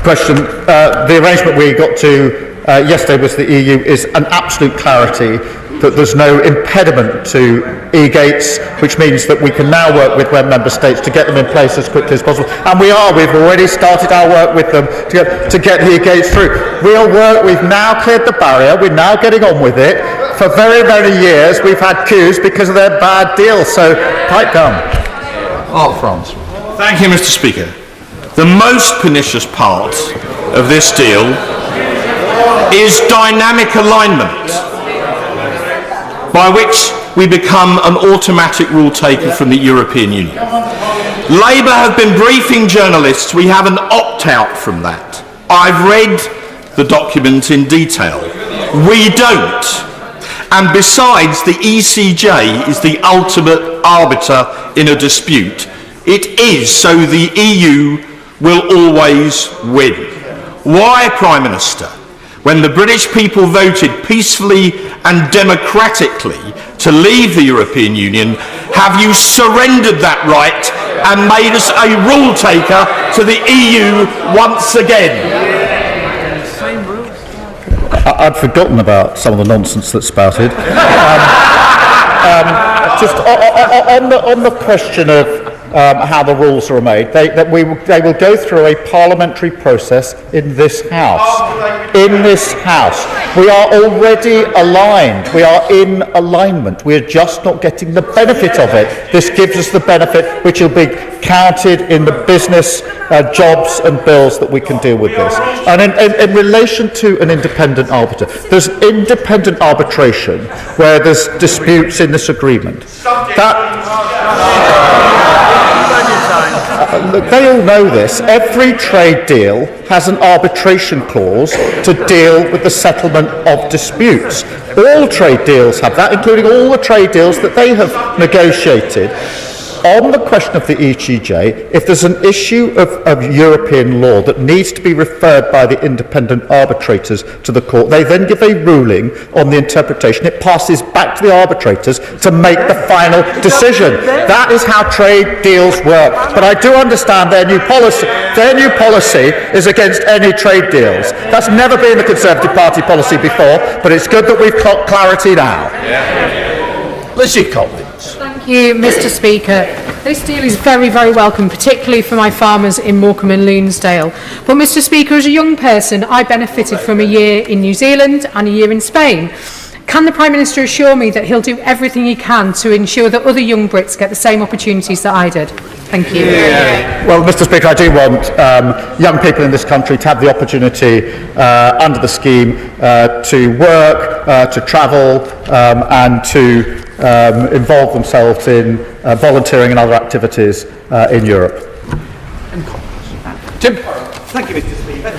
P: question. The arrangement we got to yesterday with the EU is an absolute clarity that there's no impediment to e-gates, which means that we can now work with member states to get them in place as quickly as possible. And we've already started our work with them to get the e-gates through. We've now cleared the barrier, we're now getting on with it. For very, very years we've had queues because of their bad deal, so pipe down.
C: France.
A: Thank you, Mr. Speaker. The most pernicious part of this deal is dynamic alignment, by which we become an automatic rule taker from the European Union. Labour have been briefing journalists. We have an opt-out from that. I've read the document in detail. We don't. And besides, the ECJ is the ultimate arbiter in a dispute. It is, so the EU will always win. Why, Prime Minister, when the British people voted peacefully and democratically to leave the European Union, have you surrendered that right and made us a rule taker to the EU once again?
P: I'd forgotten about some of the nonsense that's spouted. Just on the question of how the rules are made, they will go through a parliamentary process in this House. In this House. We are already aligned. We are in alignment. We are just not getting the benefit of it. This gives us the benefit which will be counted in the business, jobs and bills that we can deal with this. And in relation to an independent arbiter, there's independent arbitration where there's disputes in this agreement. Look, they all know this. Every trade deal has an arbitration clause to deal with the settlement of disputes. All trade deals have that, including all the trade deals that they have negotiated. On the question of the ECJ, if there's an issue of European law that needs to be referred by the independent arbitrators to the court, they then give a ruling on the interpretation. It passes back to the arbitrators to make the final decision. That is how trade deals work. But I do understand their new policy. Their new policy is against any trade deals. That's never been the Conservative Party policy before, but it's good that we've got clarity now.
A: Lizzie Collins.
V: Thank you, Mr. Speaker. This deal is very, very welcome, particularly for my farmers in Morecambe and Loonsdale. But, Mr. Speaker, as a young person, I benefited from a year in New Zealand and a year in Spain. Can the Prime Minister assure me that he'll do everything he can to ensure that other young Brits get the same opportunities that I did? Thank you.
P: Well, Mr. Speaker, I do want young people in this country to have the opportunity under the scheme to work, to travel and to involve themselves in volunteering and other activities in Europe.
C: Tim.
G: Thank you, Mr. Speaker.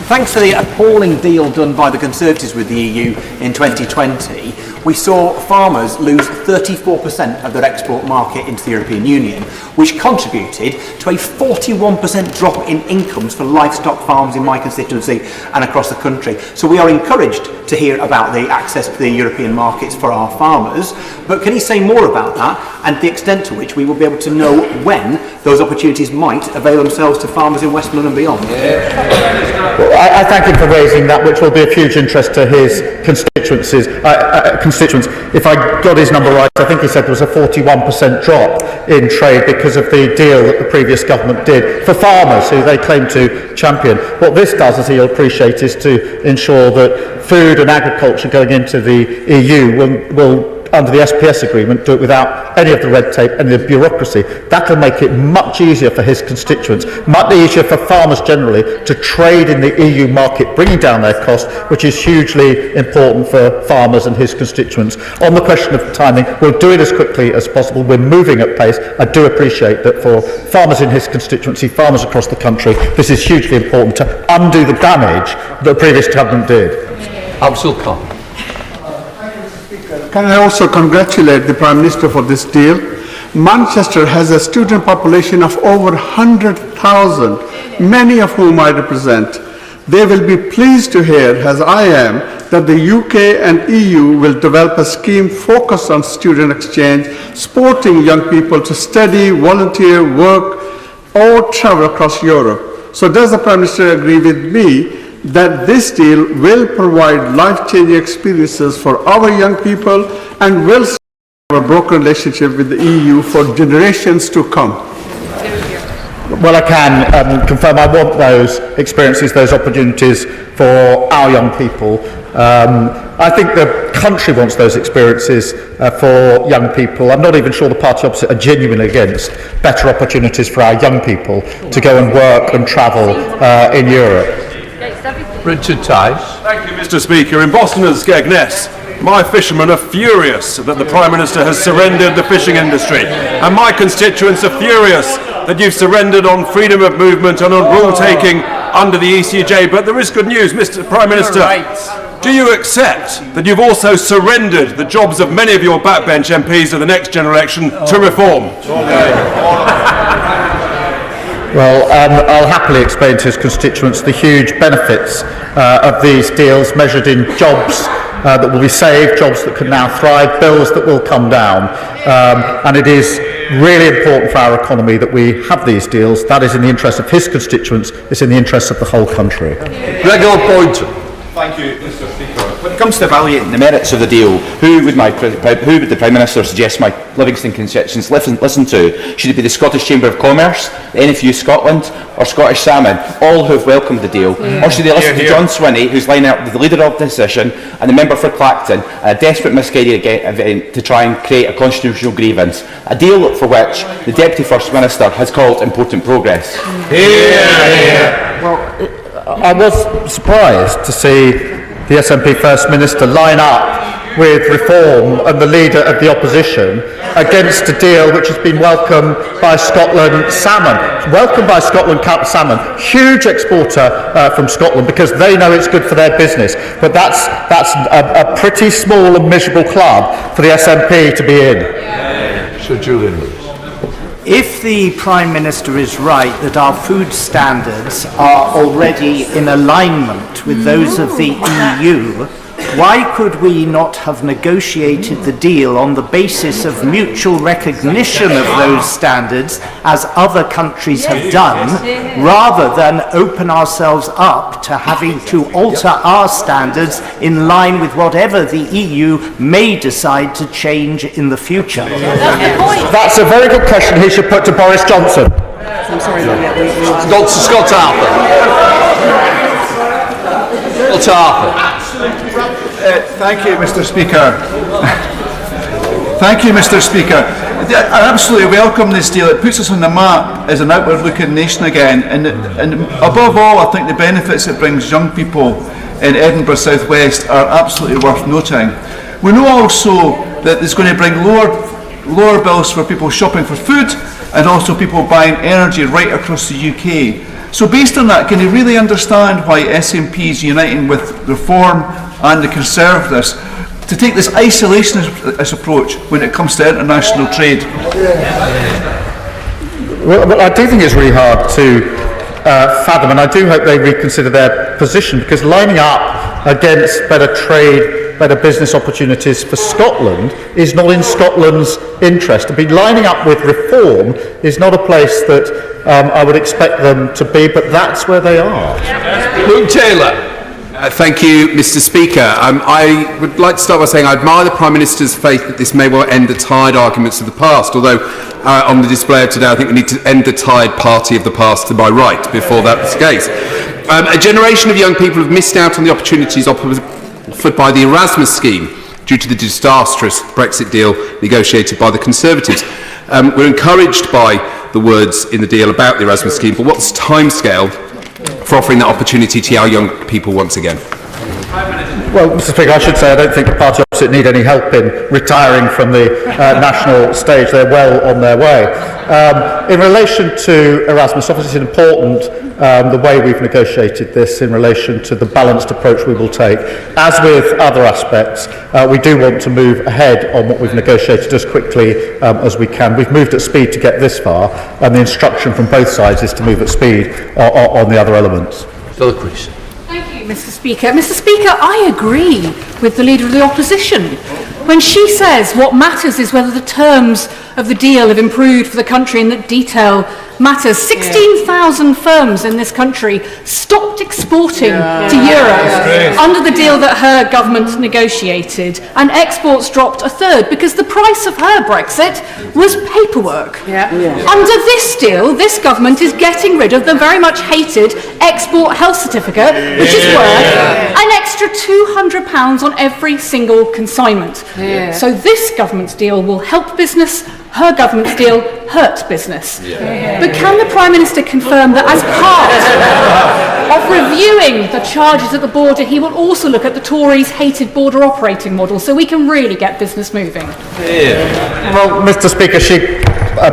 G: Thanks to the appalling deal done by the Conservatives with the EU in 2020, we saw farmers lose 34% of their export market into the European Union, which contributed to a 41% drop in incomes for livestock farms in my constituency and across the country. So we are encouraged to hear about the access to the European markets for our farmers, but can he say more about that and the extent to which we will be able to know when those opportunities might avail themselves to farmers in Westmoreland and beyond?
P: Well, I thank him for raising that, which will be of huge interest to his constituents. If I got his number right, I think he said there was a 41% drop in trade because of the deal that the previous government did for farmers who they claim to champion. What this does, as he'll appreciate, is to ensure that food and agriculture going into the EU will under the SPS agreement, do it without any of the red tape and the bureaucracy. That will make it much easier for his constituents, much easier for farmers generally to trade in the EU market, bringing down their costs, which is hugely important for farmers and his constituents. On the question of timing, we'll do it as quickly as possible. We're moving at pace. I do appreciate that for farmers in his constituency, farmers across the country, this is hugely important to undo the damage that the previous government did.
C: Absolute Khan.
I: Can I also congratulate the Prime Minister for this deal? Manchester has a student population of over 100,000, many of whom I represent. They will be pleased to hear, as I am, that the UK and EU will develop a scheme focused on student exchange, supporting young people to study, volunteer, work, or travel across Europe. So does the Prime Minister agree with me that this deal will provide life-changing experiences for our young people and will save our broken relationship with the EU for generations to come?
P: Well, I can confirm I want those experiences, those opportunities for our young people. I think the country wants those experiences for young people. I'm not even sure the party opposite are genuinely against better opportunities for our young people to go and work and travel in Europe.
C: Richard Tice.
L: Thank you, Mr. Speaker. In Boston and Skegness, my fishermen are furious that the Prime Minister has surrendered the fishing industry, and my constituents are furious that you've surrendered on freedom of movement and on rule-taking under the ECJ. But there is good news, Mr. Prime Minister. Do you accept that you've also surrendered the jobs of many of your backbench MPs of the next general election to reform?
P: Well, I'll happily explain to his constituents the huge benefits of these deals measured in jobs that will be saved, jobs that can now thrive, bills that will come down. And it is really important for our economy that we have these deals. That is in the interest of his constituents. It's in the interest of the whole country.
C: Gregor Boynton.
O: Thank you, Mr. Speaker. When it comes to evaluating the merits of the deal, who would the Prime Minister suggest my Livingston constituents listen to? Should it be the Scottish Chamber of Commerce, the NFU Scotland, or Scottish Salmon, all who have welcomed the deal? Or should they listen to John Swinney, who's lining up with the leader of the decision, and the member for Clacton, a desperate misguided event to try and create a constitutional grievance, a deal for which the Deputy First Minister has called important progress?
P: Well, I was surprised to see the SNP First Minister line up with Reform and the leader of the opposition against a deal which has been welcomed by Scotland salmon. Welcomed by Scotland salmon, huge exporter from Scotland because they know it's good for their business. But that's a pretty small and miserable club for the SNP to be in.
C: Sir Julian Lewis.
Y: If the Prime Minister is right that our food standards are already in alignment with those of the EU, why could we not have negotiated the deal on the basis of mutual recognition of those standards, as other countries have done, rather than open ourselves up to having to alter our standards in line with whatever the EU may decide to change in the future?
P: That's a very good question he should put to Boris Johnson.
C: I'm sorry, Scott Harper.
B: Thank you, Mr. Speaker. Thank you, Mr. Speaker. I absolutely welcome this deal. It puts us on the map as an outward-looking nation again, and above all, I think the benefits it brings young people in Edinburgh South West are absolutely worth noting. We know also that it's going to bring lower bills for people shopping for food and also people buying energy right across the UK. So based on that, can you really understand why SNP is uniting with Reform and the Conservatives to take this isolationist approach when it comes to international trade?
P: Well, I do think it's really hard to fathom, and I do hope they reconsider their position, because lining up against better trade, better business opportunities for Scotland is not in Scotland's interest. To be lining up with Reform is not a place that I would expect them to be, but that's where they are.
C: Luke Taylor.
J: Thank you, Mr. Speaker. I would like to start by saying I admire the Prime Minister's faith that this may well end the tired arguments of the past, although on the display of today I think we need to end the tired party of the past to my right before that's the case. A generation of young people have missed out on the opportunities offered by the Erasmus scheme due to the disastrous Brexit deal negotiated by the Conservatives. We're encouraged by the words in the deal about the Erasmus scheme, but what's the timescale for offering that opportunity to our young people once again?
P: Well, Mr. Speaker, I should say I don't think the party opposite need any help in retiring from the national stage. They're well on their way. In relation to Erasmus, obviously it's important the way we've negotiated this in relation to the balanced approach we will take. As with other aspects, we do want to move ahead on what we've negotiated as quickly as we can. We've moved at speed to get this far, and the instruction from both sides is to move at speed on the other elements.
V: Thank you, Mr. Speaker. Mr. Speaker, I agree with the Leader of the Opposition when she says what matters is whether the terms of the deal have improved for the country and that detail matters. 16,000 firms in this country stopped exporting to Europe under the deal that her government negotiated, and exports dropped a third because the price of her Brexit was paperwork. Under this deal, this government is getting rid of the very much hated export health certificate, which is worth an extra £200 on every single consignment. So this government's deal will help business, her government's deal hurts business. But can the Prime Minister confirm that as part of reviewing the charges at the border, he will also look at the Tories' hated border operating model so we can really get business moving?
P: Well, Mr. Speaker, she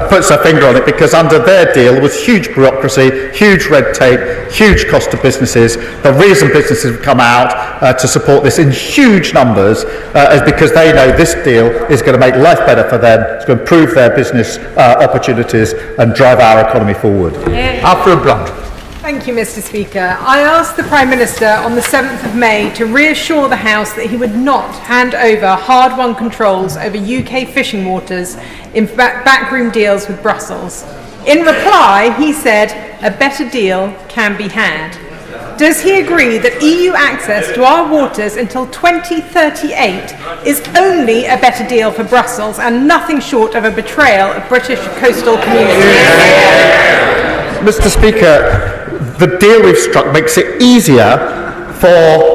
P: puts her finger on it, because under their deal was huge bureaucracy, huge red tape, huge cost to businesses. The reason businesses have come out to support this in huge numbers is because they know this deal is going to make life better for them, it's going to improve their business opportunities and drive our economy forward. Alfred Blunt.
Q: Thank you, Mr. Speaker. I asked the Prime Minister on the 7th of May to reassure the House that he would not hand over hard-won controls over UK fishing waters in backroom deals with Brussels. In reply, he said a better deal can be had. Does he agree that EU access to our waters until 2038 is only a better deal for Brussels and nothing short of a betrayal of British coastal communities?
P: Mr. Speaker, the deal we've struck makes it easier for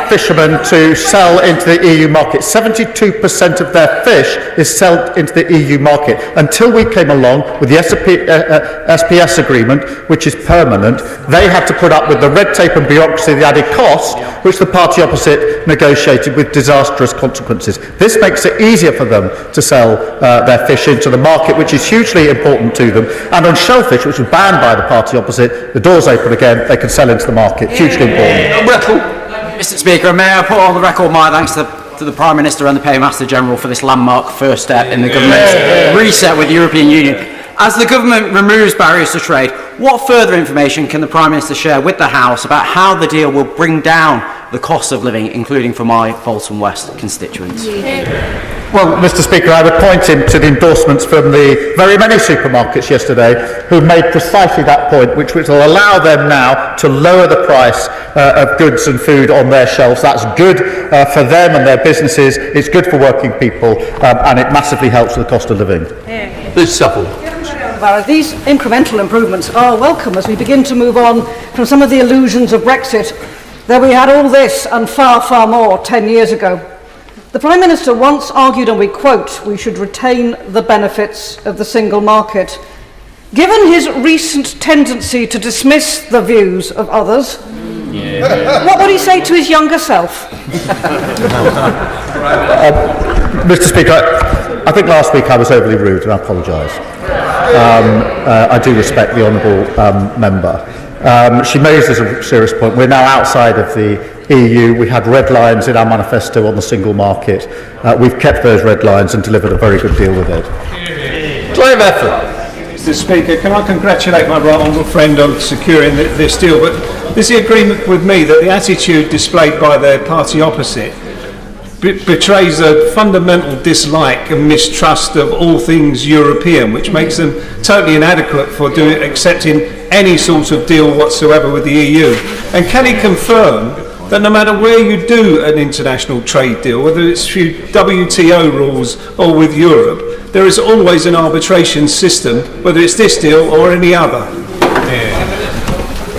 P: fishermen to sell into the EU market. 72% of their fish is sold into the EU market. Until we came along with the SPS agreement, which is permanent, they had to put up with the red tape and bureaucracy, the added cost, which the party opposite negotiated with disastrous consequences. This makes it easier for them to sell their fish into the market, which is hugely important to them. And on shellfish, which was banned by the party opposite, the doors open again, they can sell into the market. Hugely important.
R: Mr. Speaker, may I put on the record my thanks to the Prime Minister and the Paymaster General for this landmark first step in the government's reset with the European Union. As the government removes barriers to trade, what further information can the Prime Minister share with the House about how the deal will bring down the cost of living, including for my Bolton West constituents.
P: Well, Mr. Speaker, I would point him to the endorsements from the very many supermarkets yesterday who made precisely that point, which will allow them now to lower the price of goods and food on their shelves. That's good for them and their businesses, it's good for working people, and it massively helps with the cost of living.
M: Liz Supple.
N: These incremental improvements are welcome as we begin to move on from some of the illusions of Brexit, that we had all this and far, far more 10 years ago. The Prime Minister once argued, and we quote, "We should retain the benefits of the single market." Given his recent tendency to dismiss the views of others, what would he say to his younger self?
P: Mr. Speaker, I think last week I was overly rude, and I apologise. I do respect the honourable member. She raises a serious point. We're now outside of the EU. We had red lines in our manifesto on the single market. We've kept those red lines and delivered a very good deal with it.
M: Clive Effort.
S: Mr. Speaker, can I congratulate my right honourable friend on securing this deal? But is the agreement with me that the attitude displayed by their party opposite betrays a fundamental dislike and mistrust of all things European, which makes them totally inadequate for accepting any sort of deal whatsoever with the EU? And can he confirm that no matter where you do an international trade deal, whether it's through WTO rules or with Europe, there is always an arbitration system, whether it's this deal or any other?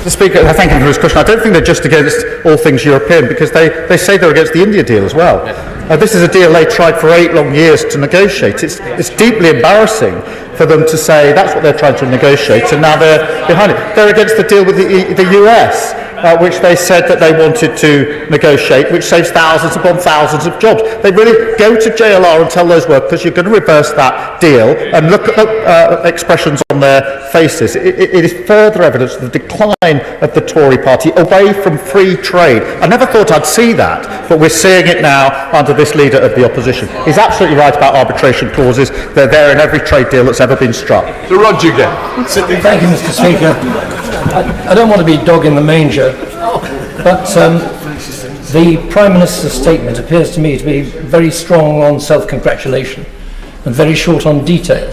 P: Mr. Speaker, I thank you for this question. I don't think they're just against all things European, because they say they're against the India deal as well. This is a deal they tried for 8 long years to negotiate. It's deeply embarrassing for them to say that's what they're trying to negotiate, and now they're behind it. They're against the deal with the US, which they said that they wanted to negotiate, which saves thousands upon thousands of jobs. They really go to JLR and tell those workers you're going to reverse that deal, and look at the expressions on their faces. It is further evidence of the decline of the Tory party away from free trade. I never thought I'd see that, but we're seeing it now under this leader of the opposition. He's absolutely right about arbitration clauses. They're there in every trade deal that's ever been struck.
M: So Roger again.
T: Thank you, Mr. Speaker. I don't want to be dog in the manger, but the Prime Minister's statement appears to me to be very strong on self-congratulation and very short on detail.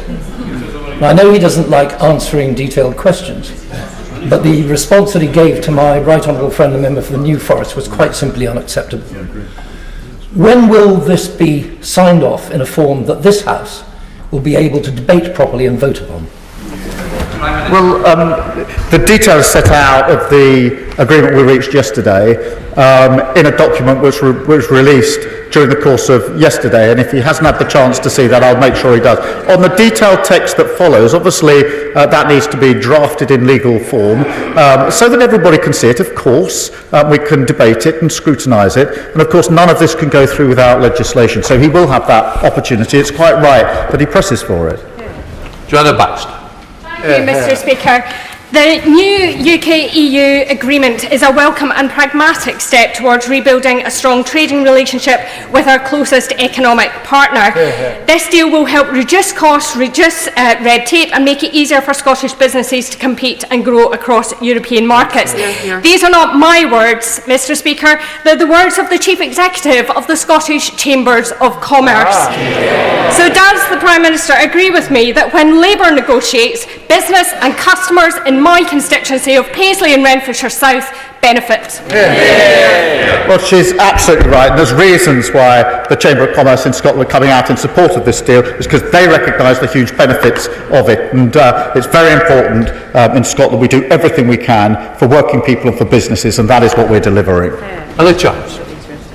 T: Now, I know he doesn't like answering detailed questions, but the response that he gave to my right honourable friend, the member for the New Forest, was quite simply unacceptable. When will this be signed off in a form that this House will be able to debate properly and vote upon?
P: Well, the details set out of the agreement we reached yesterday in a document which was released during the course of yesterday, and if he hasn't had the chance to see that, I'll make sure he does. On the detailed text that follows, obviously that needs to be drafted in legal form so that everybody can see it. Of course, we can debate it and scrutinise it, and of course none of this can go through without legislation, so he will have that opportunity. It's quite right that he presses for it.
M: Joanna Baxter.
U: Thank you, Mr. Speaker. The new UK-EU agreement is a welcome and pragmatic step towards rebuilding a strong trading relationship with our closest economic partner. This deal will help reduce costs, reduce red tape, and make it easier for Scottish businesses to compete and grow across European markets. These are not my words, Mr. Speaker. They're the words of the Chief Executive of the Scottish Chambers of Commerce. So does the Prime Minister agree with me that when Labour negotiates, business and customers in my constituency of Paisley and Renfrewshire South benefit?
P: Well, she's absolutely right, and there's reasons why the Chamber of Commerce in Scotland are coming out in support of this deal, is because they recognise the huge benefits of it, and it's very important in Scotland we do everything we can for working people and for businesses, and that is what we're delivering.
M: Anna Charles.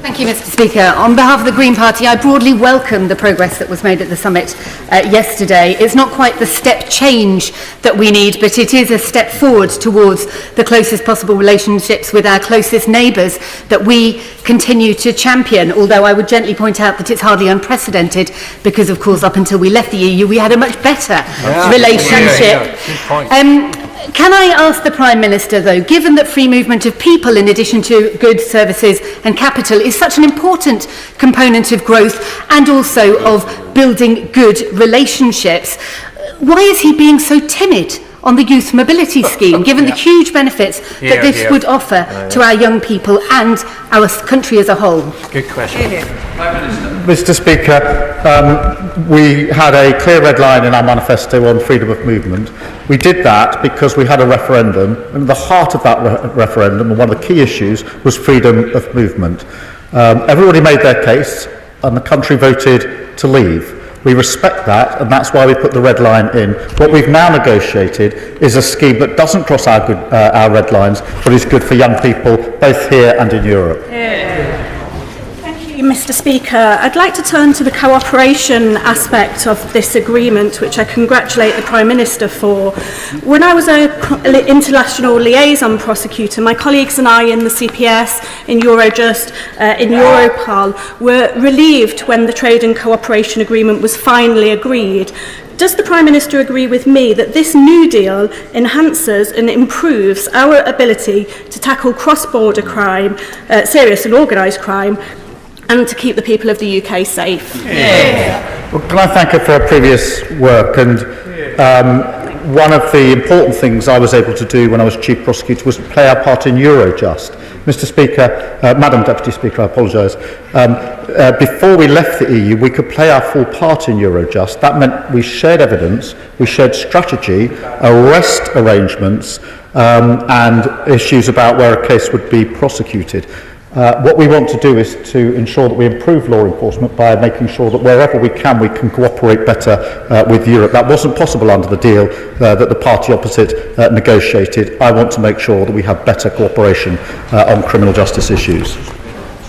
Z: Thank you, Mr. Speaker. On behalf of the Green Party, I broadly welcome the progress that was made at the summit yesterday. It's not quite the step change that we need, but it is a step forward towards the closest possible relationships with our closest neighbours that we continue to champion, although I would gently point out that it's hardly unprecedented because, of course, up until we left the EU, we had a much better relationship. Can I ask the Prime Minister, though, given that free movement of people in addition to goods, services and capital is such an important component of growth and also of building good relationships, why is he being so timid on the youth mobility scheme, given the huge benefits that this would offer to our young people and our country as a whole?
M: Good question.
P: Mr. Speaker, we had a clear red line in our manifesto on freedom of movement. We did that because we had a referendum, and the heart of that referendum, and one of the key issues, was freedom of movement. Everybody made their case, and the country voted to leave. We respect that, and that's why we put the red line in. What we've now negotiated is a scheme that doesn't cross our red lines, but is good for young people, both here and in Europe.
D: Mr. Speaker, I'd like to turn to the cooperation aspect of this agreement, which I congratulate the Prime Minister for. When I was an international liaison prosecutor, my colleagues and I in the CPS, in Eurojust, in Europol, were relieved when the trade and cooperation agreement was finally agreed. Does the Prime Minister agree with me that this new deal enhances and improves our ability to tackle cross-border crime, serious and organised crime, and to keep the people of the UK safe?
P: Well, can I thank her for her previous work? And one of the important things I was able to do when I was Chief Prosecutor was to play our part in Eurojust. Mr. Speaker, Madam Deputy Speaker, I apologise. Before we left the EU, we could play our full part in Eurojust. That meant we shared evidence, we shared strategy, arrest arrangements, and issues about where a case would be prosecuted. What we want to do is to ensure that we improve law enforcement by making sure that wherever we can cooperate better with Europe. That wasn't possible under the deal that the party opposite negotiated. I want to make sure that we have better cooperation on criminal justice issues.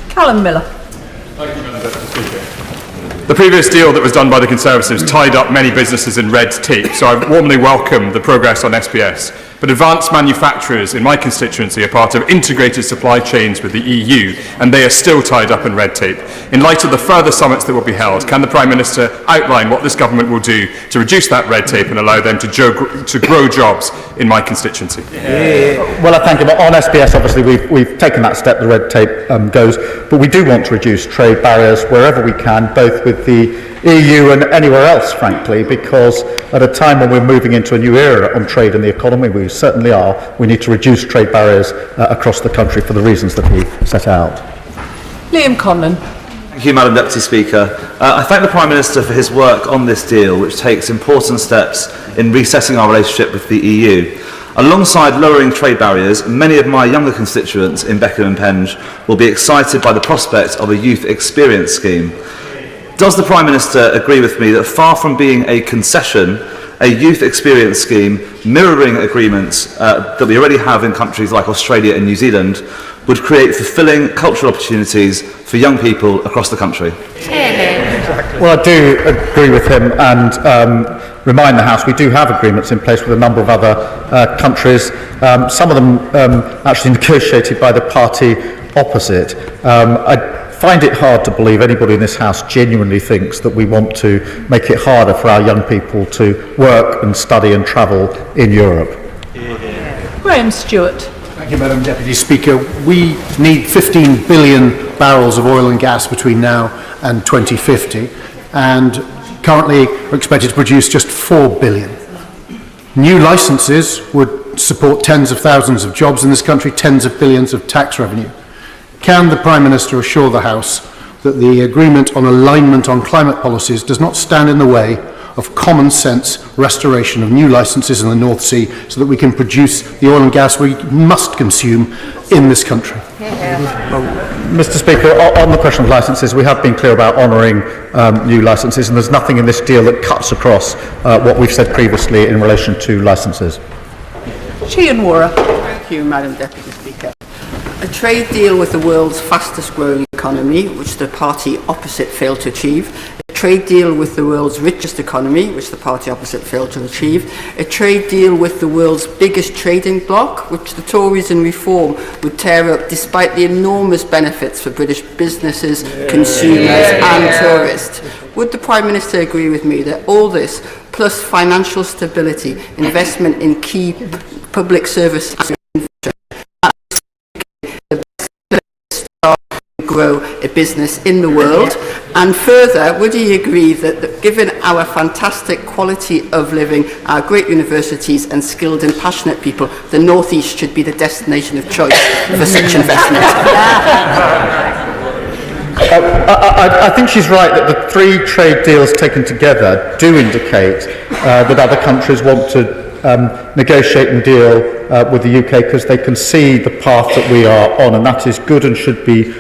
E: Callum Miller.
L: Thank you, Madam Deputy Speaker. The previous deal that was done by the Conservatives tied up many businesses in red tape, so I warmly welcome the progress on SPS. But advanced manufacturers in my constituency are part of integrated supply chains with the EU, and they are still tied up in red tape. In light of the further summits that will be held, can the Prime Minister outline what this government will do to reduce that red tape and allow them to grow jobs in my constituency?
P: Well, I thank you. But on SPS, obviously, we've taken that step, the red tape goes, but we do want to reduce trade barriers wherever we can, both with the EU and anywhere else, frankly, because at a time when we're moving into a new era on trade and the economy, we certainly are, we need to reduce trade barriers across the country for the reasons that we set out.
E: Liam Conlon.
F: Thank you, Madam Deputy Speaker. I thank the Prime Minister for his work on this deal, which takes important steps in resetting our relationship with the EU. Alongside lowering trade barriers, many of my younger constituents in Beckham and Penge will be excited by the prospect of a youth experience scheme. Does the Prime Minister agree with me that far from being a concession, a youth experience scheme mirroring agreements that we already have in countries like Australia and New Zealand would create fulfilling cultural opportunities for young people across the country?
P: Well, I do agree with him and remind the House we do have agreements in place with a number of other countries, some of them actually negotiated by the party opposite. I find it hard to believe anybody in this House genuinely thinks that we want to make it harder for our young people to work and study and travel in Europe.
E: Graham Stewart.
H: Thank you, Madam Deputy Speaker. We need 15 billion barrels of oil and gas between now and 2050, and currently we're expected to produce just 4 billion. New licences would support tens of thousands of jobs in this country, tens of billions of tax revenue. Can the Prime Minister assure the House that the agreement on alignment on climate policies does not stand in the way of common sense restoration of new licences in the North Sea so that we can produce the oil and gas we must consume in this country?
P: Mr. Speaker, on the question of licences, we have been clear about honouring new licences, and there's nothing in this deal that cuts across what we've said previously in relation to licences.
E: Sheehan Wara.
W: Thank you, Madam Deputy Speaker. A trade deal with the world's fastest growing economy, which the party opposite failed to achieve. A trade deal with the world's richest economy, which the party opposite failed to achieve. A trade deal with the world's biggest trading bloc, which the Tories in Reform would tear up despite the enormous benefits for British businesses, consumers and tourists. Would the Prime Minister agree with me that all this, plus financial stability, investment in key public services, grow a business in the world? And further, would he agree that given our fantastic quality of living, our great universities and skilled and passionate people, the North East should be the destination of choice for such investment?
P: I think she's right that the 3 trade deals taken together do indicate that other countries want to negotiate and deal with the UK because they can see the path that we are on, and that is good and should be